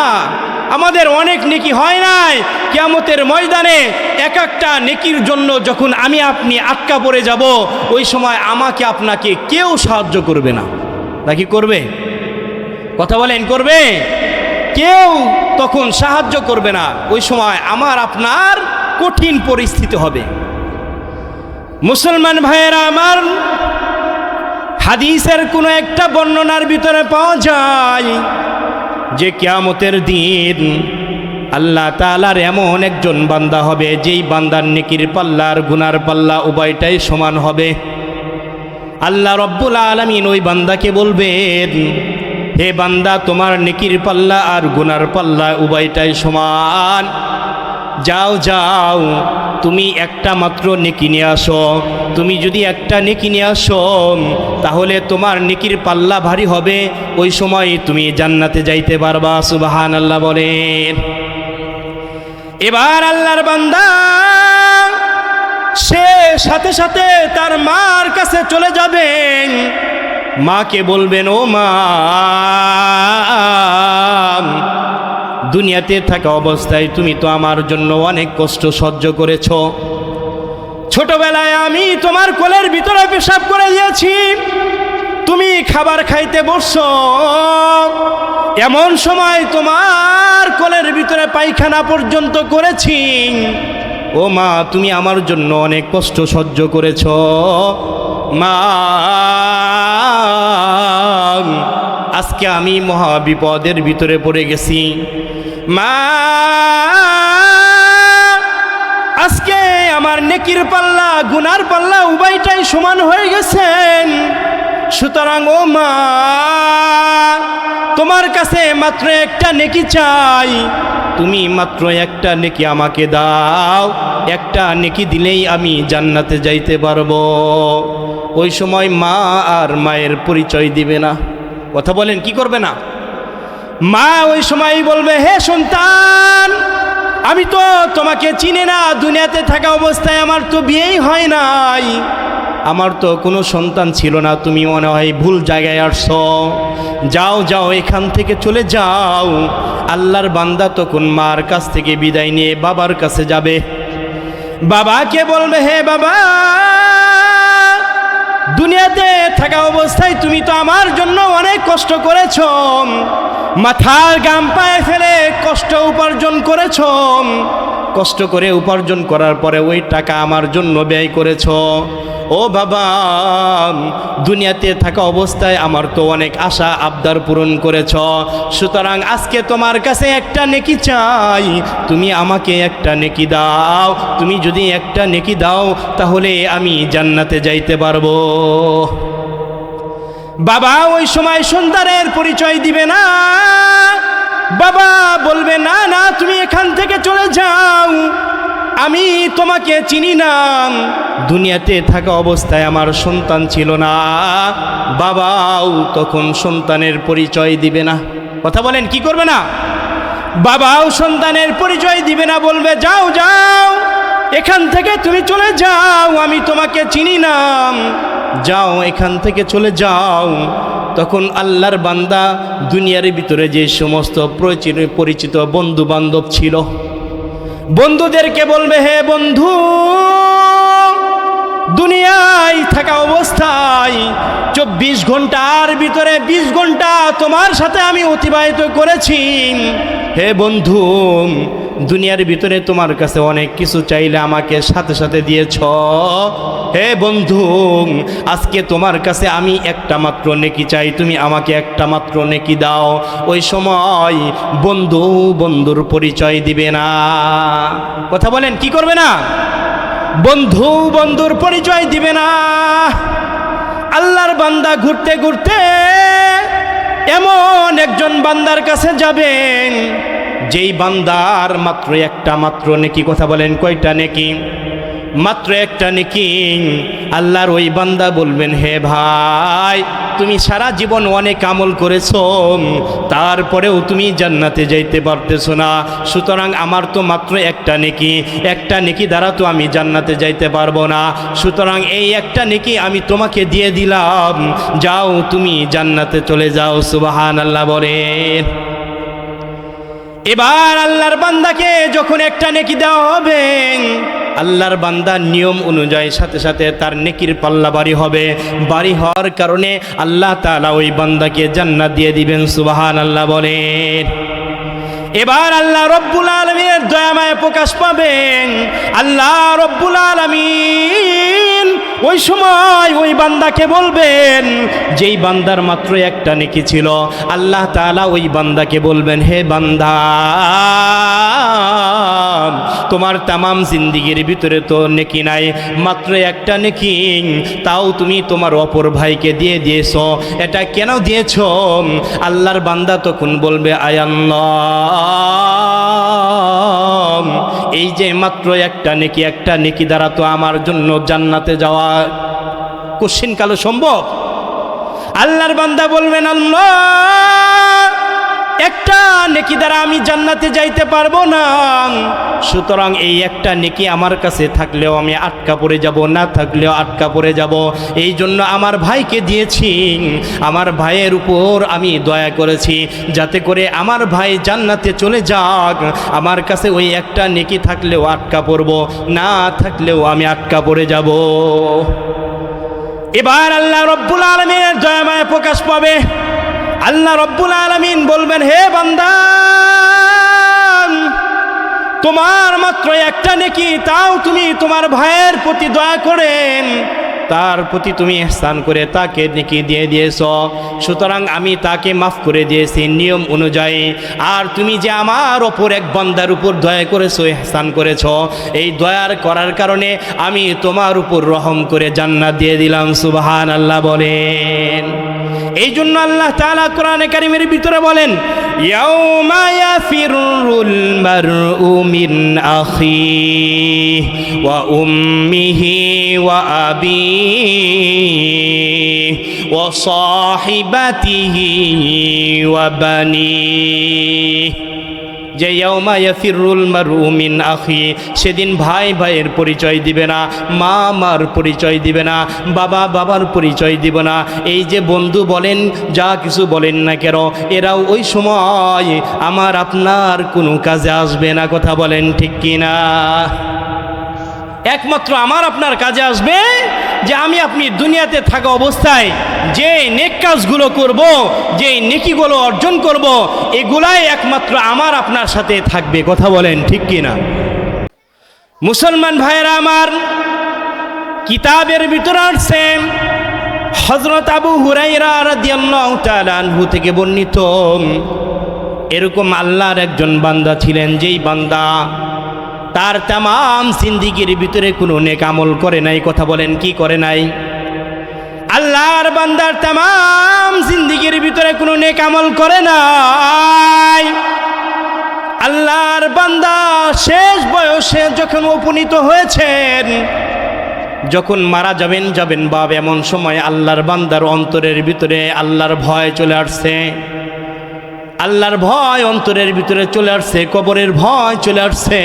আমাদের অনেক নেকি হয় নাই। কিয়ামতের ময়দানে এক একটা নেকির জন্য যখন আমি আপনি আটকা পড়ে যাব, ওই সময় আমাকে আপনাকে কেউ সাহায্য করবে না। নাকি করবে? কথা বলেন, করবে? কেউ তখন সাহায্য করবে না। ওই সময় আমার আপনার কঠিন পরিস্থিতি হবে। মুসলমান ভাইয়েরা আমার, হাদিসের কোনো একটা বর্ণনার ভিতরে পাওয়া যায় যে কিয়ামতের দিন আল্লাহ তাআলার এমন একজন বান্দা হবে, যেই বান্দার নেকির পাল্লা আর গুনার পাল্লা উভয়টাই সমান হবে। আল্লাহ রব্বুল আলামিন ওই বান্দাকে বলবেন, হে বান্দা, তোমার নেকির পাল্লা আর গুনার পাল্লা উভয়টাই সমান, যাও যাও তুমি একটা মাত্র নেকি নিয়ে আসো। তুমি যদি একটা নেকি নিয়ে আসো তাহলে তোমার নেকির পাল্লা ভারী হবে, ওই সময় তুমি জান্নাতে যাইতে পারবা। সুবহানাল্লাহ বলেন। এবার আল্লাহর বান্দা সে সাথে সাথে তার মার কাছে চলে যাবেন। মাকে বলবেন, ও মা, দুনিয়াতে থাকা অবস্থায় তুমি তো আমার জন্য অনেক কষ্ট সহ্য করেছ। ছোটবেলায় আমি তোমার কোলের ভিতরে পেশাব করে দিয়েছি, তুমি খাবার খাইতে বসছো, এমন সময় তোমার কোলের ভিতরে পায়খানা পর্যন্ত করেছি। ও মা, তুমি আমার জন্য অনেক কষ্ট সহ্য করেছ। মা, আজকে আমি মহা বিপদের ভিতরে পড়ে গেছি। মা, আজকে আমার নেকির পাল্লা গুনার পাল্লা উভয়টাই সমান হয়ে গেছেন। সুতরাং ও মা, তোমার কাছে মাত্র একটা নেকি চাই, তুমি মাত্র একটা নেকি আমাকে দাও। একটা নেকি দিলেই আমি জান্নাতে যাইতে পারবো। ওই সময় মা আর মায়ের পরিচয় দিবে না। কথা বলেন, কি করবে না? মা ওই সময় বলবে, হে সন্তান, আমি তো তোমাকে চিনি না, দুনিয়াতে থাকা অবস্থায় আমার তো বিয়েই হয় নাই, আমার তো কোনো সন্তান ছিল না, তুমি মনে হয় ভুল জায়গায় আসছো, যাও যাও এখান থেকে চলে যাও। আল্লাহর বান্দা তখন মার কাছ থেকে বিদায় নিয়ে বাবার কাছে যাবে। বাবাকে বলবে, হে বাবা, দুনিয়াতে থাকা অবস্থায় তুমি তো আমার জন্য অনেক কষ্ট করেছ, মাথার গাম পায়ে ফেলে কষ্ট উপার্জন করেছ, কষ্ট করে উপার্জন করার পরে ওই টাকা আমার জন্য ব্যয় করেছ। ও বাবা, দুনিয়াতে থাকা অবস্থায় আমার তো অনেক আশা আবদার পূরণ করেছ, সুতরাং আজকে তোমার কাছে একটা নেকি চাই, তুমি আমাকে একটা নেকি দাও। তুমি যদি একটা নেকি দাও তাহলে আমি জান্নাতে যাইতে পারবো। বাবা ওই সময় সন্তানের পরিচয় দিবে না। বাবা বলবে, না না, তুমি এখান থেকে চলে যাও, আমি তোমাকে চিনি না, দুনিয়াতে থাকা অবস্থায় আমার সন্তান ছিল না। বাবাও তখন সন্তানের পরিচয় দিবে না। কথা বলেন, কি করবে না? বাবাও সন্তানের পরিচয় দিবে না, বলবে যাও যাও এখান থেকে তুমি চলে যাও, আমি তোমাকে চিনি না, যাও এখান থেকে চলে যাও। তখন আল্লাহর বান্দা দুনিয়ার ভিতরে যে সমস্ত পরিচিত বন্ধু বান্ধব ছিল, বন্ধুদেরকে বলবে, হে বন্ধু, দুনিয়ায় থাকা অবস্থায় 24 ঘন্টার ভিতরে 20 ঘন্টা তোমার সাথে আমি অতিবাহিত করেছি। হে বন্ধু, দুনিয়ার ভিতরে তোমার কাছে অনেক কিছু চাইলে আমাকে সাথে সাথে দিয়েছ। হে বন্ধু, আজকে তোমার কাছে আমি একটা মাত্র নেকি চাই, তুমি আমাকে একটা মাত্র নেকি দাও। ওই সময় বন্ধু বন্ধুর পরিচয় দিবে না। কথা বলেন, কি করবে না? বন্ধু বন্ধুর পরিচয় দিবে না। আল্লাহর বান্দা ঘুরতে ঘুরতে এমন একজন বান্দার কাছে যাবেন, যেই বান্দার মাত্র একটা মাত্র নেকি। কথা বলেন, কয়টা নেকি? মাত্র একটা নেকি। আল্লাহর ওই বান্দা বলবেন, হে ভাই, তুমি সারা জীবন অনেক আমল করেছো, তারপরেও তুমি জান্নাতে যাইতে পারতেছো না, সুতরাং আমার তো মাত্র একটা নেকি দ্বারা তো আমি জান্নাতে যাইতে পারবো না, সুতরাং এই একটা নেকি আমি তোমাকে দিয়ে দিলাম, যাও তুমি জান্নাতে চলে যাও। সুবহানাল্লাহ বলেন। এবার আল্লাহর বান্দাকে যখন একটা নেকি দেওয়া হবে, আল্লাহর বান্দার নিয়ম অনুযায়ী সাথে সাথে তার নেকির পাল্লা বাড়ি হবে। বাড়ি হওয়ার কারণে আল্লাহ তাআলা ওই বান্দাকে জান্নাত দিয়ে দিবেন। সুবহানাল্লাহ বলেন। এবার আল্লাহ রব্বুল আলামিনের দয়াময় প্রকাশ পাবেন। আল্লাহ রব্বুল আলামিন ওই সময় ওই বান্দাকে বলবেন, যেই বান্দার মাত্র একটা নেকি ছিল, আল্লাহ তাআলা ওই বান্দাকে বলবেন, হে বান্দা, তোমার তামাম জিন্দিগির ভিতরে তো নেকি নাই, মাত্র একটা নেকি, তাও তুমি তোমার অপর ভাইকে দিয়ে দিয়েছ, এটা কেন দিয়েছ? আল্লাহর বান্দা তখন বলবে, আয় আল্লাহ, এই যে মাত্র একটা নেকি দ্বারা তো আমার জন্য জান্নাতে যাওয়া কোশ্চিন কালো সম্ভব? আল্লাহর বান্দা বলবেন, আল্লাহ, একটা নেকি দ্বারা আমি জান্নাতে যাইতে পারবো না, সুতরাং এই একটা নেকি আমার কাছে থাকলেও আমি আটকা পড়ে যাব, না থাকলেও আটকা পড়ে যাব, এই জন্য আমার ভাইকে দিয়েছি। আমার ভাইয়ের উপর আমি দয়া করেছি যাতে করে আমার ভাই জান্নাতে চলে যাক। আমার কাছে ওই একটা নেকি থাকলেও আটকা পড়ব, না থাকলেও আমি আটকা পড়ে যাব। এবার আল্লাহ রব্বুল আলামিনের দয়াময় প্রকাশ পাবে। আল্লাহ রব্বুল আলামিন বলবেন, হে বান্দা, তোমার মাত্র একটা নেকি, তাও তুমি তোমার ভাইয়ের প্রতি দয়া করেন, তার প্রতি তুমি ইহসান করে তাকে নেকি দিয়ে দিয়েছ, সুতরাং আমি তাকে মাফ করে দিয়েছি নিয়ম অনুযায়ী। আর তুমি যে আমার ওপর এক বান্দার উপর দয়া করেছো, ইহসান করেছ, এই দয়ার করার কারণে আমি তোমার উপর রহম করে জান্নাত দিয়ে দিলাম। সুবহানাল্লাহ বলেন। এই জন্য আল্লাহ তাআলা কোরআনে কারীমের ভিতরে বলেন, ইয়াউমা ইয়াফিরুল মারউ মিন আখিহি ওয়া উম্মিহি ওয়া আবিহি ওয়া সাহিবাতিহি ওয়া বানিহি। যে ইয়াউমা ইয়াফিরুল মারউ মিন আখি, সেদিন ভাই ভাইয়ের পরিচয় দিবে না, মা মার পরিচয় দিবে না, বাবা বাবার পরিচয় দিবে না। এই যে বন্ধু বলেন, যা কিছু বলেন না কেন, এরাও ওই সময় আমার আপনার কোনো কাজে আসবে না। কথা বলেন ঠিক কিনা? একমাত্র আমার আপনার কাজে আসবে যে আমি আপনি দুনিয়াতে থাকা অবস্থায় যে নেক কাজগুলো করব, যে নেকিগুলো অর্জন করব, এগুলাই একমাত্র আমার আপনার সাথে থাকবে। কথা বলেন ঠিক কিনা? মুসলমান ভাইয়েরা আমার, কিতাবের ভিতরে আসছে হযরত আবু হুরায়রা রাদিয়াল্লাহু তাআলা আনহু থেকে বর্ণিত, এরকম আল্লাহর একজন বান্দা ছিলেন, যেই বান্দা তার তামাম জিন্দেগির ভিতরে কোনো নেক আমল করে নাই। কথা বলেন, কি করে নাই? আল্লাহর বান্দার তামাম জিন্দেগির ভিতরে কোনো নেক আমল করে নাই। আল্লাহর বান্দা শেষ বয়সে যখন উপনীত হয়েছেন, যখন মারা যাবেন বাপ, এমন সময় আল্লাহর বান্দার অন্তরের ভিতরে আল্লাহর ভয় চলে আসছে। আল্লাহর ভয় অন্তরের ভিতরে চলে আসছে, কবরের ভয় চলে আসছে,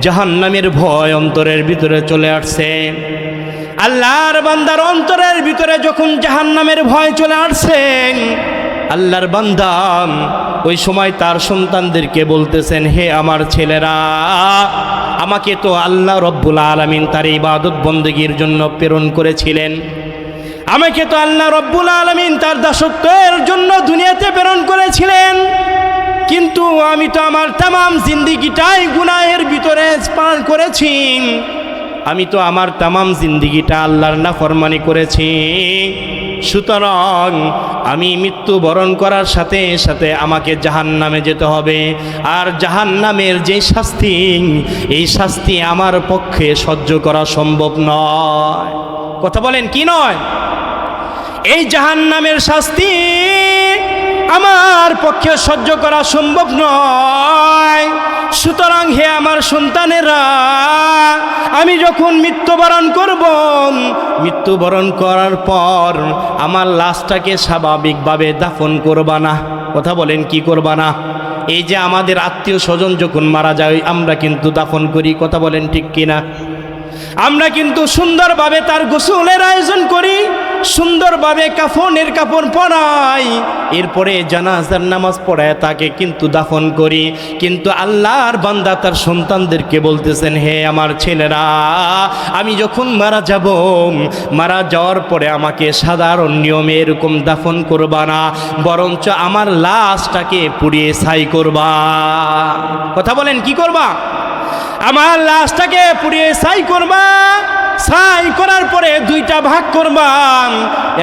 জাহান্নামের ভয় অন্তরের ভিতরে চলে আসছে। আল্লাহর বান্দার অন্তরের ভিতরে যখন জাহান্নামের ভয় চলে আসছে, আল্লাহর বান্দা ওই সময় তার সন্তানদেরকে বলতেছেন, হে আমার ছেলেরা, আমাকে তো আল্লাহ রব্বুল আলামিন তার ইবাদত বন্দেগীর জন্য প্রেরণ করেছিলেন, আমাকে তো আল্লাহ রব্বুল আলামিন তার দাসত্বের জন্য দুনিয়াতে প্রেরণ করেছিলেন, কিন্তু আমি তো আমার তামাম জিন্দিগিটাই গুনাহের ভিতরে পার করেছি, আমি তো আমার তামাম জিন্দিগিটা আল্লাহর নাফরমানি করেছি। সুতরাং আমি মৃত্যুবরণ করার সাথে সাথে আমাকে জাহান্নামে যেতে হবে, আর জাহান্নামের যে শাস্তি, এই শাস্তি আমার পক্ষে সহ্য করা সম্ভব নয়। কথা বলেন কি নয়? এই জাহান্নামের শাস্তি আমার পক্ষে সহ্য করা সম্ভব নয়। সুতরাং হে আমার সন্তানেরা, আমি যখন মৃত্যুবরণ করব, মৃত্যুবরণ করার পর আমার লাশটাকে স্বাভাবিকভাবে দাফন করবা না। কথা বলেন কি করবা না? এই যে আমাদের আত্মীয় স্বজন যখন মারা যায় আমরা কিন্তু দাফন করি, কথা বলেন ঠিক কিনা? আমরা কিন্তু সুন্দরভাবে তার গোসলের আয়োজন করি, সুন্দরভাবে কাফনের কাপড় পরাই, এরপরে জানাজার নামাজ পড়ায় তাকে কিন্তু দাফন করি। কিন্তু আল্লাহর বান্দা তার সন্তানদেরকে বলতেছেন, হে আমার ছেলেরা, আমি যখন মারা যাব, মারা যাওয়ার পরে আমাকে সাধারণ নিয়মে এরকম দাফন করবা না, বরঞ্চ আমার লাশটাকে পুড়িয়ে ছাই করবা। কথা বলেন কি করবা? আমার লাশটাকে পুড়িয়ে ছাই করবা। ছাই করার পরে দুইটা ভাগ করবা,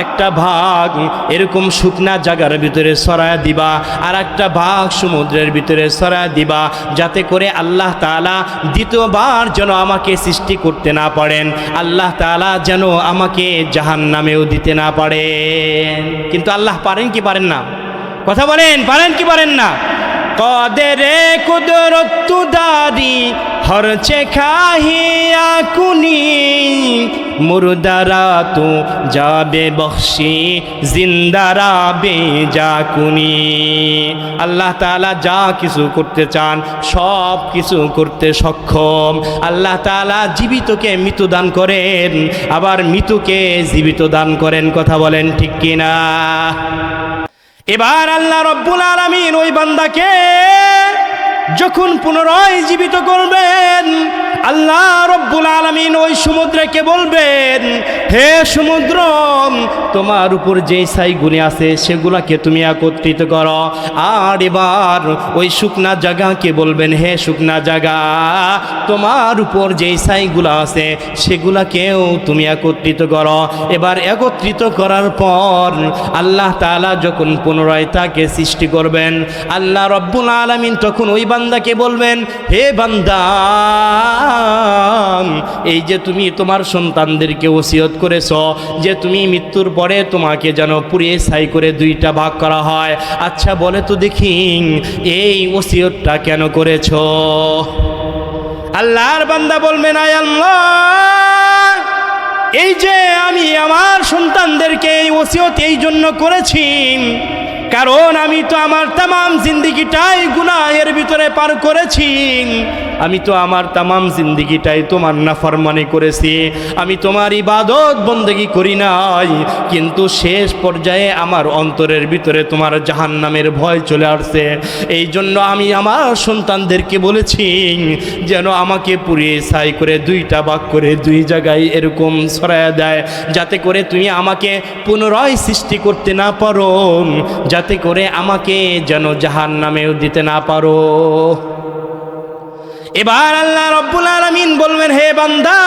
একটা ভাগ এরকম শুকনা জায়গার ভিতরে ছড়ায় দিবা, আর একটা ভাগ সমুদ্রের ভিতরে ছড়ায় দিবা, যাতে করে আল্লাহ তাআলা দ্বিতীয়বার যেন আমাকে সৃষ্টি করতে না পারেন, আল্লাহ তাআলা যেন আমাকে জাহান্নামেও দিতে না পারেন। কিন্তু আল্লাহ পারেন কি পারেন না? কথা বলেন, পারেন কি পারেন না? কদেরে কুদরত দারি হরচে খাহিয়া কুনি, মুর্দারা তো যাবে বখশি, জিন্দারা বেজা কুনি। আল্লাহ তাআলা যা কিছু করতে চান সব কিছু করতে সক্ষম। আল্লাহ তাআলা জীবিতকে মৃত্যু দান করেন, আবার মৃত্যুকে জীবিত দান করেন। কথা বলেন ঠিক কিনা? এবার আল্লাহ রব্বুল আলামিন ওই বান্দাকে যখন পুনরায় জীবিত করবেন, আল্লাহ রব্বুল আলামিন ওই সমুদ্রকে বলবেন, হে সমুদ্র, তোমার উপর যেই ছাইগুলি আছে সেগুলাকে তুমি একত্রিত করো। আর এবার ওই শুকনা জায়গাকে বলবেন, হে শুকনা জায়গা, তোমার উপর যেই ছাইগুলা আছে সেগুলাকেও তুমি একত্রিত করো। এবার একত্রিত করার পর আল্লাহ তাআলা যখন পুনরায় তাকে সৃষ্টি করবেন, আল্লাহ রব্বুল আলামিন তখন ওই বান্দাকে বলবেন, হে বান্দা, এই যে তুমি তোমার সন্তানদেরকে ওসিয়ত করেছো যে তুমি মৃত্যুর পরে তোমাকে যেন পুড়িয়ে ছাই করে দুইটা ভাগ করা হয়, আচ্ছা বলে তো দেখি এই ওসিয়তটা কেন করেছো? আল্লাহর বান্দা বলবেন, আয় আল্লাহ, এই যে আমি আমার সন্তানদেরকে এই ওসিয়ত এই জন্য করেছি, কারণ আমি তো আমার তামাম জিন্দিগিটাই গুনাহের ভিতরে পার করেছি, আমি তো আমার তামাম জিন্দিগিটাই তোমার নাফরমানি করেছি, আমি তোমার ইবাদত বন্দেগী করি নাই, কিন্তু শেষ পর্যায়ে আমার অন্তরের ভিতরে তোমার জাহান্নামের ভয় চলে আসছে। এই জন্য আমি আমার সন্তানদেরকে বলেছি যেন আমাকে পুড়িয়ে ছাই করে দুইটা ভাগ করে দুই জায়গায় এরকম ছড়ায়া দেয়, যাতে করে তুমি আমাকে পুনরায় সৃষ্টি করতে না পারো, যাতে করে আমাকে যেন জাহান্নামেও দিতে না পারো। এবার আল্লাহ রব্বুল আলামিন বলবেন, হে বান্দা,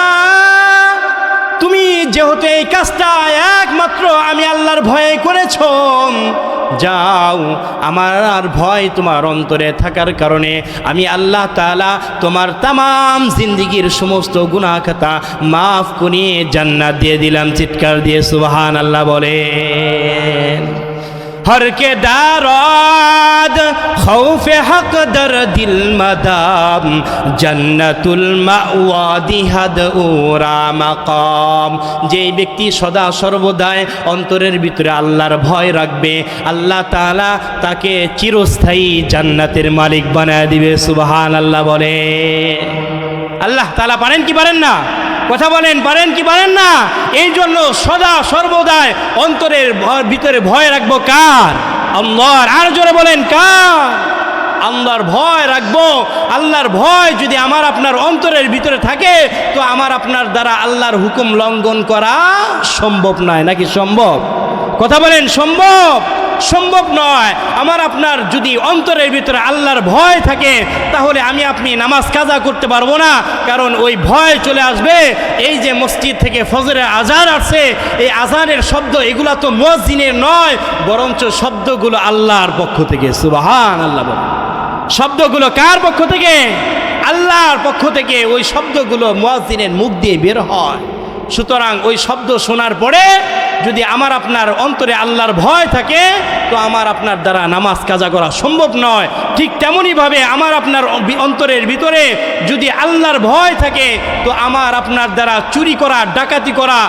তুমি যেহেতু এই কাজটা একমাত্র আমি আল্লাহর ভয়ে করেছো, যাও, আমার আর ভয় তোমার অন্তরে থাকার কারণে আমি আল্লাহ তাআলা তোমার তামাম জিন্দিগির সমস্ত গুনাহ খাতা মাফ করিয়ে জান্নাত দিয়ে দিলাম। চিৎকার দিয়ে সুবহানাল্লাহ বলেন। हर के दाराद खौफे हक दर दिल मदाम जन्नतुल माওয়াদি হাদ ওরা মাকাম। যে ব্যক্তি সদা সর্বদাই অন্তরের ভিতরে আল্লাহর ভয় রাখবে, আল্লাহ তাআলা তাকে চিরস্থায়ী জান্নাতের মালিক বানায় দিবে। সুবহানাল্লাহ বলে। আল্লাহ তাআলা পারেন কি পারেন না? কথা বলেন, পারেন কি পারেন না? এই জন্য সদা সর্বদাই অন্তরের ভিতরে ভয় রাখবো কার? আল্লাহর। আর জোরে বলেন কার? আল্লাহর ভয় রাখবো। আল্লাহর ভয় যদি আমার আপনার অন্তরের ভিতরে থাকে তো আমার আপনার দ্বারা আল্লাহর হুকুম লঙ্ঘন করা সম্ভব নয়। নাকি সম্ভব? কথা বলেন, সম্ভব? সম্ভব নয়। আমার আপনার যদি অন্তরের ভিতরে আল্লাহর ভয় থাকে তাহলে আমি আপনি নামাজ কাজা করতে পারবো না, কারণ ওই ভয় চলে আসবে। এই যে মসজিদ থেকে ফজরের আজান আসছে, এই আজানের শব্দ এগুলা তো মুয়াজ্জিনের নয়, বরঞ্চ শব্দগুলো আল্লাহর পক্ষ থেকে। সুবহানাল্লাহ বলেন। শব্দগুলো কার পক্ষ থেকে? আল্লাহর পক্ষ থেকে। ওই শব্দগুলো মুয়াজ্জিনের মুখ দিয়ে বের হয়। সুতরাং ওই শব্দ শোনার পরে যদি আমার আপনার অন্তরে আল্লাহর ভয় থাকে তো আমার আপনার দ্বারা নামাজ কাজা করা সম্ভব নয়। ঠিক তেমনইভাবে আমার আপনার অন্তরের ভিতরে যদি আল্লাহর ভয় থাকে তো আমার আপনার দ্বারা চুরি করা, ডাকাতি করা,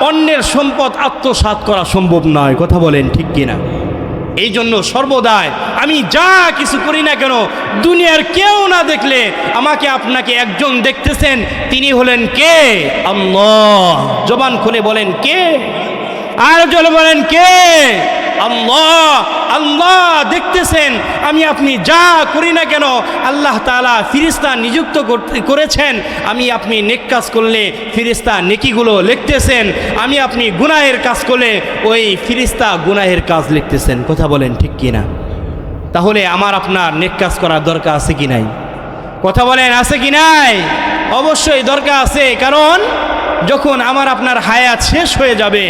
অন্যের সম্পদ আত্মসাৎ করা সম্ভব নয়। কথা বলেন ঠিক কিনা? এই জন্য সর্বদাই আমি যা কিছু করি না কেন, দুনিয়ার কেউ না দেখলে আমাকে আপনাকে একজন দেখতেছেন, তিনি হলেন কে? আল্লাহ। জবান খুলে বলেন কে? আর জোরে বলেন কে? আল্লাহ। আল্লাহ দেখতেছেন আমি আপনি যা করি না কেন। আল্লাহ তাআলা ফেরেশতা নিযুক্ত করেছেন, আমি আপনি নেক কাজ করলে ফেরেশতা নেকিগুলো লিখতেছেন, আমি আপনি গুনাহের কাজ করলে ওই ফেরেশতা গুনাহের কাজ লিখতেছেন। কথা বলেন ঠিক কি না? তাহলে আমার আপনার নেক কাজ করার দরকার আছে কি নাই? কথা বলেন আছে কি নাই? অবশ্যই দরকার আছে। কারণ যখন আমার আপনার হায়াত শেষ হয়ে যাবে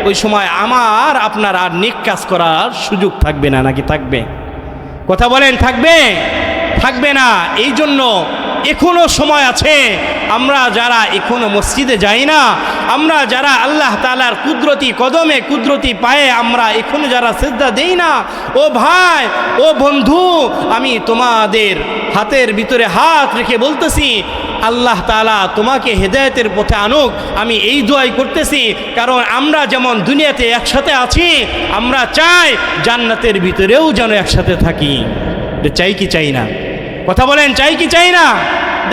ওই সময় আমার আপনার আর নেক কাজ করার সুযোগ থাকবে না। নাকি থাকবে? কথা বলেন থাকবে? থাকবে না। এই জন্য এখনো সময় আছে। আমরা যারা এখনো মসজিদে যাই না, আমরা যারা আল্লাহ তাআলার কুদরতি কদমে, কুদরতি পায়ে আমরা এখনো যারা সিজদা দেই না, ও ভাই, ও বন্ধু, আমি তোমাদের হাতের ভিতরে হাত রেখে বলতেছি আল্লাহ তাআলা তোমাকে হেদায়েতের পথে আনুক। আমি এই দোয়াই করতেছি, কারণ আমরা যেমন দুনিয়াতে একসাথে আছি, আমরা চাই জান্নাতের ভিতরেও যেন একসাথে থাকি। চাই কি চাই না? কথা বলেন চাই কি চাই না?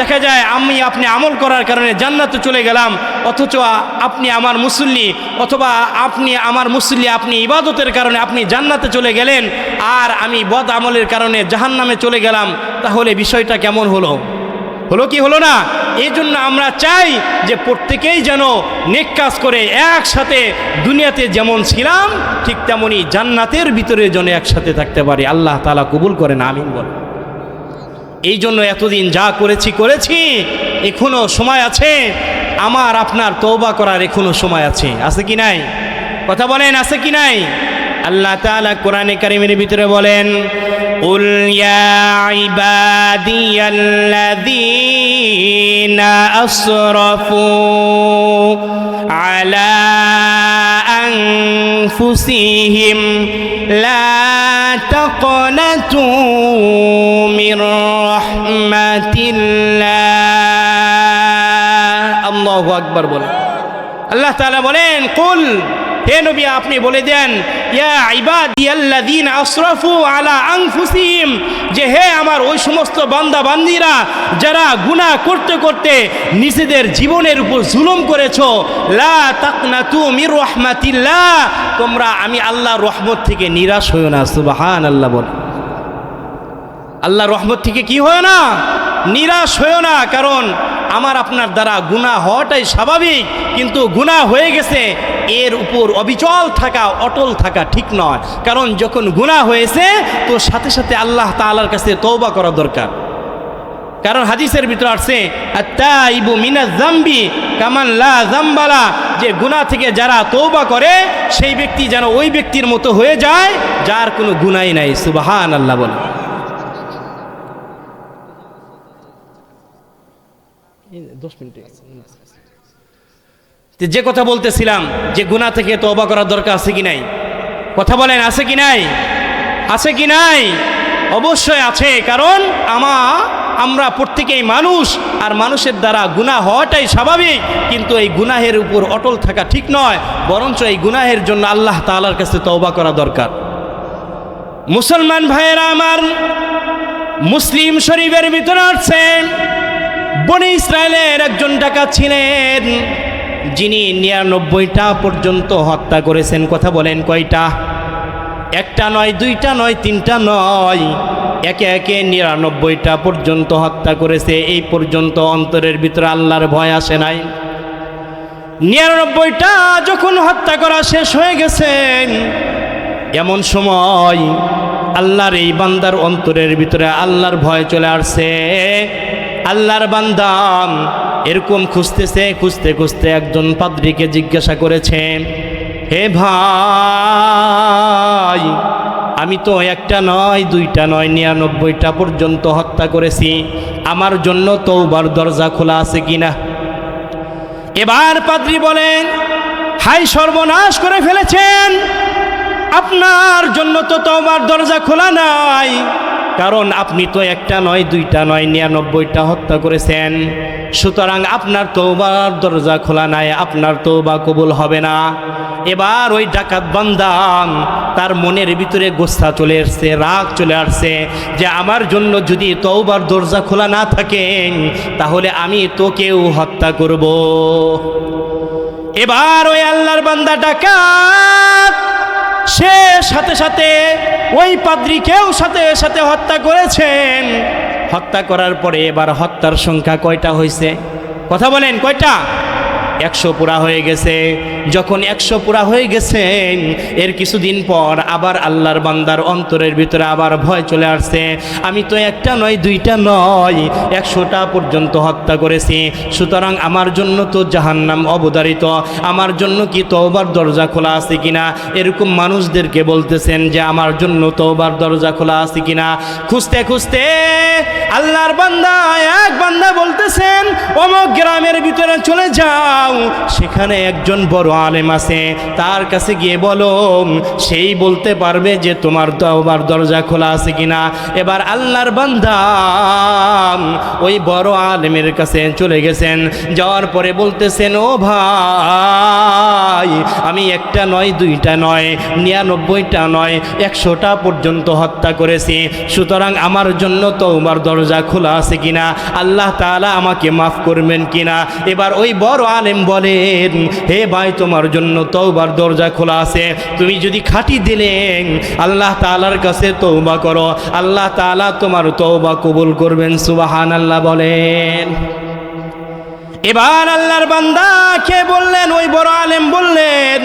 দেখা যায় আমি আপনি আমল করার কারণে জান্নাতে চলে গেলাম, অথচ আপনি আমার মুসল্লি, অথবা আপনি আমার মুসল্লি, আপনি ইবাদতের কারণে আপনি জান্নাতে চলে গেলেন, আর আমি বদ আমলের কারণে জাহান্নামে চলে গেলাম। তাহলে বিষয়টা কেমন হলো? হলো কি হলো না? এই জন্য আমরা চাই যে প্রত্যেকেই যেন নেক কাজ করে একসাথে দুনিয়াতে যেমন ছিলাম ঠিক তেমনি জান্নাতের ভিতরে যেন একসাথে থাকতে পারি। আল্লাহ তাআলা কবুল করেন, আমিন বলেন। এই জন্য এতদিন যা করেছি, এখনো সময় আছে। আমার আপনার তওবা করার এখনো সময় আছে। আছে কি নাই? কথা বলেন আছে কি নাই? আল্লাহ তাআলা কোরআনে কারীমের ভিতরে বলেন, কুল ইয়া ইবাদিয়াল্লাযীনা আসরাফু আলা আনফুসিহিম লা তাকনাতু মির রাহমাতিল্লাহ। আল্লাহু আকবার বলেন। আল্লাহ তাআলা বলেন, কুল, হে নবী আপনি বলে দেন, ইয়া ইবাদিয়াল্লাযীনা আসরাফু আলা আনফুসিহিম, যে হে আমার ওই সমস্ত বান্দা বান্দিরা যারা গুনাহ করতে করতে নিজেদের জীবনের উপর জুলুম করেছো, লা তাকনাতু মির রাহমাতিল্লাহ, তোমরা আমি আল্লাহর রহমত থেকে নিরাশ হয়ো না। সুবহানাল্লাহ বলেন। আল্লাহর রহমত থেকে কি হয় না? নিরাশ হয়ো না। কারণ আমার আপনার দ্বারা গুনাহ হওয়াটাই স্বাভাবিক, কিন্তু গুনাহ হয়ে গেছে এর উপর অবিচল থাকা, অটল থাকা ঠিক নয়। কারণ যখন গুনাহ হয়েছে তো সাথে সাথে আল্লাহ তাআলার কাছে তওবা করা দরকার। কারণ হাদিসের ভিতরে আসছে, আত-তাইবু মিনাজ যামবি কামান লা যামবালা, যে গুনাহ থেকে যারা তওবা করে সেই ব্যক্তি যেন ওই ব্যক্তির মতো হয়ে যায় যার কোনো গুনাহই নাই। সুবহানাল্লাহ বলে। যে কথা বলতেছিলাম যে গুনাহ থেকে তওবা করার দরকার আছে কি নাই? কথা বলেন, আছে কি নাই? আছে কি নাই? অবশ্যই আছে। কারণ আমরা প্রত্যেকেই মানুষ, আর মানুষের দ্বারা গুনাহ হওয়াটাই স্বাভাবিক। কিন্তু এই গুনাহের উপর অটল থাকা ঠিক নয়, বরঞ্চ এই গুনাহের জন্য আল্লাহ তাআলার কাছে তওবা করা দরকার। মুসলমান ভাইয়েরা আমার, মুসলিম শরীফের ভিতরে আছে বনি ইসরায়েলের একজন ডাকাত ছিলেন, যিনি 99টা পর্যন্ত হত্যা করেছেন। কথা বলেন কয়টা? একটা নয়, দুইটা নয়, তিনটা নয়, একে একে 99টা পর্যন্ত হত্যা করেছে। এই পর্যন্ত অন্তরের ভিতরে আল্লাহর ভয় আসে নাই। 99টা যখন হত্যা করা শেষ হয়ে গেছে, এমন সময় আল্লাহর এই বান্দার অন্তরের ভিতরে আল্লাহর ভয় চলে আসছে। আল্লাহর বান্দা এরকম খুঁজতেছে, খুঁজতে খুঁজতে একজন পাদ্রীকে জিজ্ঞাসা করেছে, হে ভাই, আমি তো একটা নয়, দুইটা নয়, 99টা পর্যন্ত হত্যা করেছি, আমার জন্য তওবার দরজা খোলা আছে কিনা? এবার পাদ্রী বলেন, হাই সর্বনাশ করে ফেলেছেন, আপনার জন্য তো তওবার দরজা খোলা নাই। কারণ আপনি তো একটা নয়, দুইটা নয়, 99টা হত্যা করেছেন। সুতরাং আপনার তওবার দরজা খোলা নাই, আপনার তওবা কবুল হবে না। এবার ওই ডাকাত বান্দা তার মনের ভিতরে গোসা চলে আসছে, রাগ চলে আসছে যে আমার জন্য যদি তওবার দরজা খোলা না থাকে তাহলে আমি তোকেও হত্যা করব। এবার ওই আল্লাহর বান্দা ডাকাত সে সাথে সাথে ওই পাদ্রীকেও সাথে সাথে হত্যা করেছেন। হত্যা করার পরে এবার হত্যার সংখ্যা কয়টা হয়েছে? কথা বলেন, কয়টা? 100 পুরা হয়ে গেছে। যখন 100 পুরা হয়ে গেছে, এর কিছুদিন পর আবার আল্লাহর বান্দার অন্তরের ভিতরে আবার ভয় চলে আসছে, আমি তো একটা নয়, দুইটা নয়, 100টা পর্যন্ত হত্যা করেছি। সুতরাং আমার জন্য তো জাহান্নাম অবধারিত, আমার জন্য কি তওবার দরজা খোলা আছে কিনা? এরকম মানুষদেরকে বলতেছেন যে আমার জন্য তওবার দরজা খোলা আছে কিনা। খুঁজতে খুঁজতে আল্লাহর বান্দা এক বান্দা বলতেছেন, অমুক গ্রামের ভিতরে চলে যাও, সেখানে একজন বড় আলেম আছে, তার কাছে গিয়ে বলো, সেই বলতে পারবে যে তোমার তওবার দরজা খোলা আছে কিনা। এবার আল্লাহর বান্দা ওই বড় আলেমের কাছে চলে গেছেন। যাওয়ার পরে বলতেছেন, ও ভাই, আমি একটা নয়, দুইটা নয়, 99টা নয়, 100টা পর্যন্ত হত্যা করেছি। সুতরাং আমার জন্য তওবার দরজা খোলা আছে কিনা, আল্লাহ তাআলা আমাকে মাফ করবেন কিনা। এবার ওই বড় আলেম বলেন, হে ভাই, তোমার জন্য তওবার দরজা খোলা আছে। তুমি যদি খাঁটি দিলেন আল্লাহ তাআলার কাছে তওবা করো, আল্লাহ তাআলা তোমার তওবা কবুল করবেন। সুবহানাল্লাহ বলেন। এবার আল্লাহর বান্দা কে বললেন, ওই বড় আলেম বললেন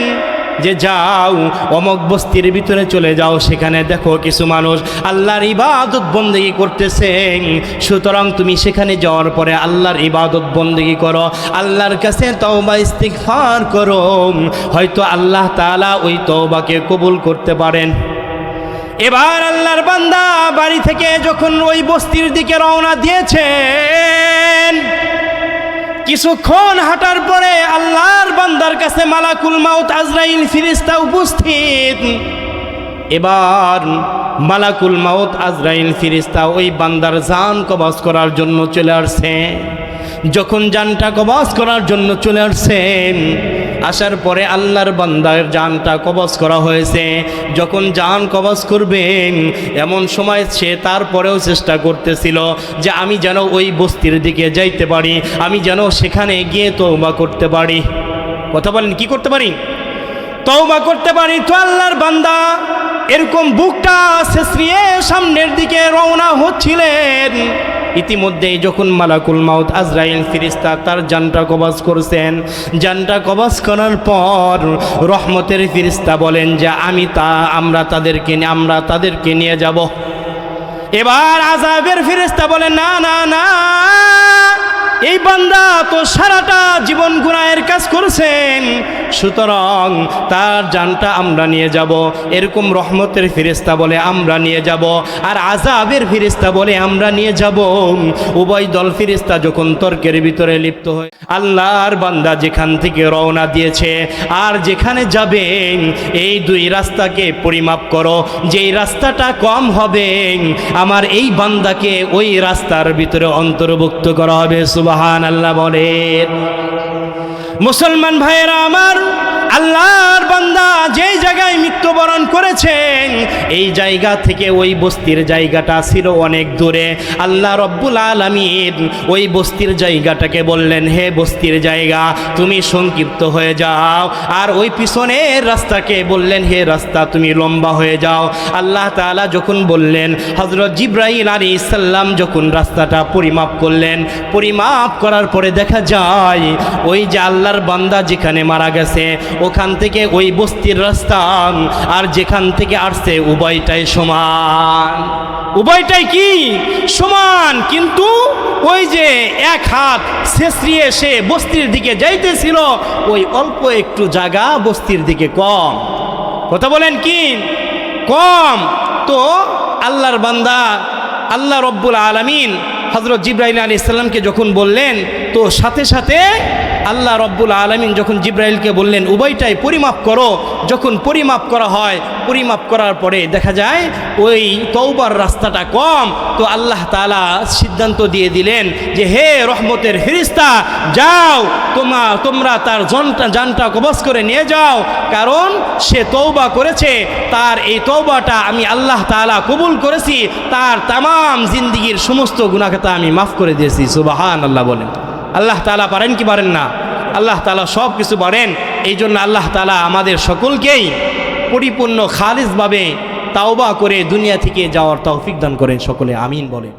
যে যাও, অমক বস্তির ভিতরে চলে যাও, সেখানে দেখো কিছু মানুষ আল্লাহর ইবাদত বন্দেগী করতেছে। সুতরাং তুমি সেখানে যাওয়ার পরে আল্লাহর ইবাদত বন্দেগী করো, আল্লাহর কাছে তওবা ইস্তিগফার করো, হয়তো আল্লাহ তাআলা ওই তওবাকে কবুল করতে পারেন। এবার আল্লাহর বান্দা বাড়ি থেকে যখন ওই বস্তির দিকে রওনা দিয়েছেন, কিছুক্ষণ হাঁটার পরে আল্লাহর বান্দার কাছে মালাকুল মাউত আজরাইল ফেরেশতা উপস্থিত। এবার মালাকুল মাউত আজরাইল ফেরেশতা ওই বান্দার জান কবজ করার জন্য চলে আসছে। যখন জানটা কবজ করার জন্য চলে আসছেন, আসার পরে আল্লাহর বান্দার জানটা কবজ করা হয়েছে। যখন জান কবজ করবেন, এমন সময় সে তারপরেও চেষ্টা করতেছিল যে আমি যেন ওই বস্তির দিকে যাইতে পারি, আমি যেন সেখানে গিয়ে তওবা করতে পারি। কথা বলেন, কি করতে পারি? তওবা করতে পারি। তো আল্লাহর বান্দা এরকম বুকটা ছেঁচড়িয়ে সামনের দিকে রওনা হচ্ছিলেন। ইতিমধ্যেই যখন মালাকুল মাউত আজরাইল ফেরেশতা তার জানটা কবজ করছেন, জানটা কবজ করার পর রহমতের ফেরেশতা বলেন যে আমরা তাদেরকে নিয়ে যাব। এবার আযাবের ফেরেশতা বলেন, না না না, এই বান্দা তো সারাটা জীবন গুনাহের কাজ করেছেন, সুতরাং তার জানটা আমরা নিয়ে যাব। এরকম রহমতের ফেরেশতা বলে আমরা নিয়ে যাব, আর আযাবের ফেরেশতা বলে আমরা নিয়ে যাব। উভয় দল ফেরেশতা যখন তর্কের ভিতরে লিপ্ত হয়, আল্লাহর বান্দা যেখান থেকে রওনা দিয়েছে আর যেখানে যাবেন এই দুই রাস্তাকে পরিমাপ করো। যেই রাস্তাটা কম হবে আমার এই বান্দাকে ওই রাস্তার ভিতরে অন্তর্ভুক্ত করা হবে। সুবহানাল্লাহ বলেন। মুসলমান ভাইয়েরা আমার, আল্লাহর বান্দা যেই জায়গায় মৃত্যুবরণ করেছেন এই জায়গা থেকে ওই বস্তির জায়গাটা ছিল অনেক দূরে। আল্লাহ রব্বুল আলামিন ওই বস্তির জায়গাটাকে বললেন, হে বস্তির জায়গা তুমি সংক্ষিপ্ত হয়ে যাও। আর ওই পিছনের রাস্তাকে বললেন, হে রাস্তা তুমি লম্বা হয়ে যাও। আল্লাহ তাআলা যখন বললেন, হযরত জিবরাইল আলাইহিস সালাম যখন রাস্তাটা পরিমাপ করলেন, পরিমাপ করার পরে দেখা যায় ওই যে আল্লাহর বান্দা যেখানে মারা গেছে ওখান থেকে ওই বস্তির রাস্তা আর যেখান থেকে আসছে উভয়টাই সমান। উভয়টাই কি সমান, কিন্তু ওই যে এক হাত ছেঁচড়িয়ে সে বস্তির দিকে যাইতেছিল ওই অল্প একটু জায়গা বস্তির দিকে কম। কথা বলেন কি কম? তো আল্লাহর বান্দা আল্লাহ রব্বুল আলামিন হযরত জিবরাইল আলাইহিস সালামকে যখন বললেন, তো সাথে সাথে আল্লাহ রব্বুল আলামিন যখন জিবরাইলকে বললেন উভয়টাই পরিমাপ করো, যখন পরিমাপ করা হয় পরিমাপ করার পরে দেখা যায় ওই তওবার রাস্তাটা কম। তো আল্লাহ তাআলা সিদ্ধান্ত দিয়ে দিলেন যে হে রহমতের ফেরেশতা যাও, তোমরা তার জানটা কবজ করে নিয়ে যাও, কারণ সে তওবা করেছে, তার এই তওবাটা আমি আল্লাহ তাআলা কবুল করেছি, তার তামাম জিন্দেগীর সমস্ত গুনাহখাতা আমি মাফ করে দিয়েছি। সুবহানাল্লাহ বলেন। আল্লাহ তাআলা পারেন কি পারেন না? আল্লাহ তাআলা সব কিছু পারেন। এই জন্য আল্লাহ তাআলা আমাদের সকলকেই পরিপূর্ণ খালিসভাবে তাওবা করে দুনিয়া থেকে যাওয়ার তৌফিক দান করেন। সকলে আমিন বলেন।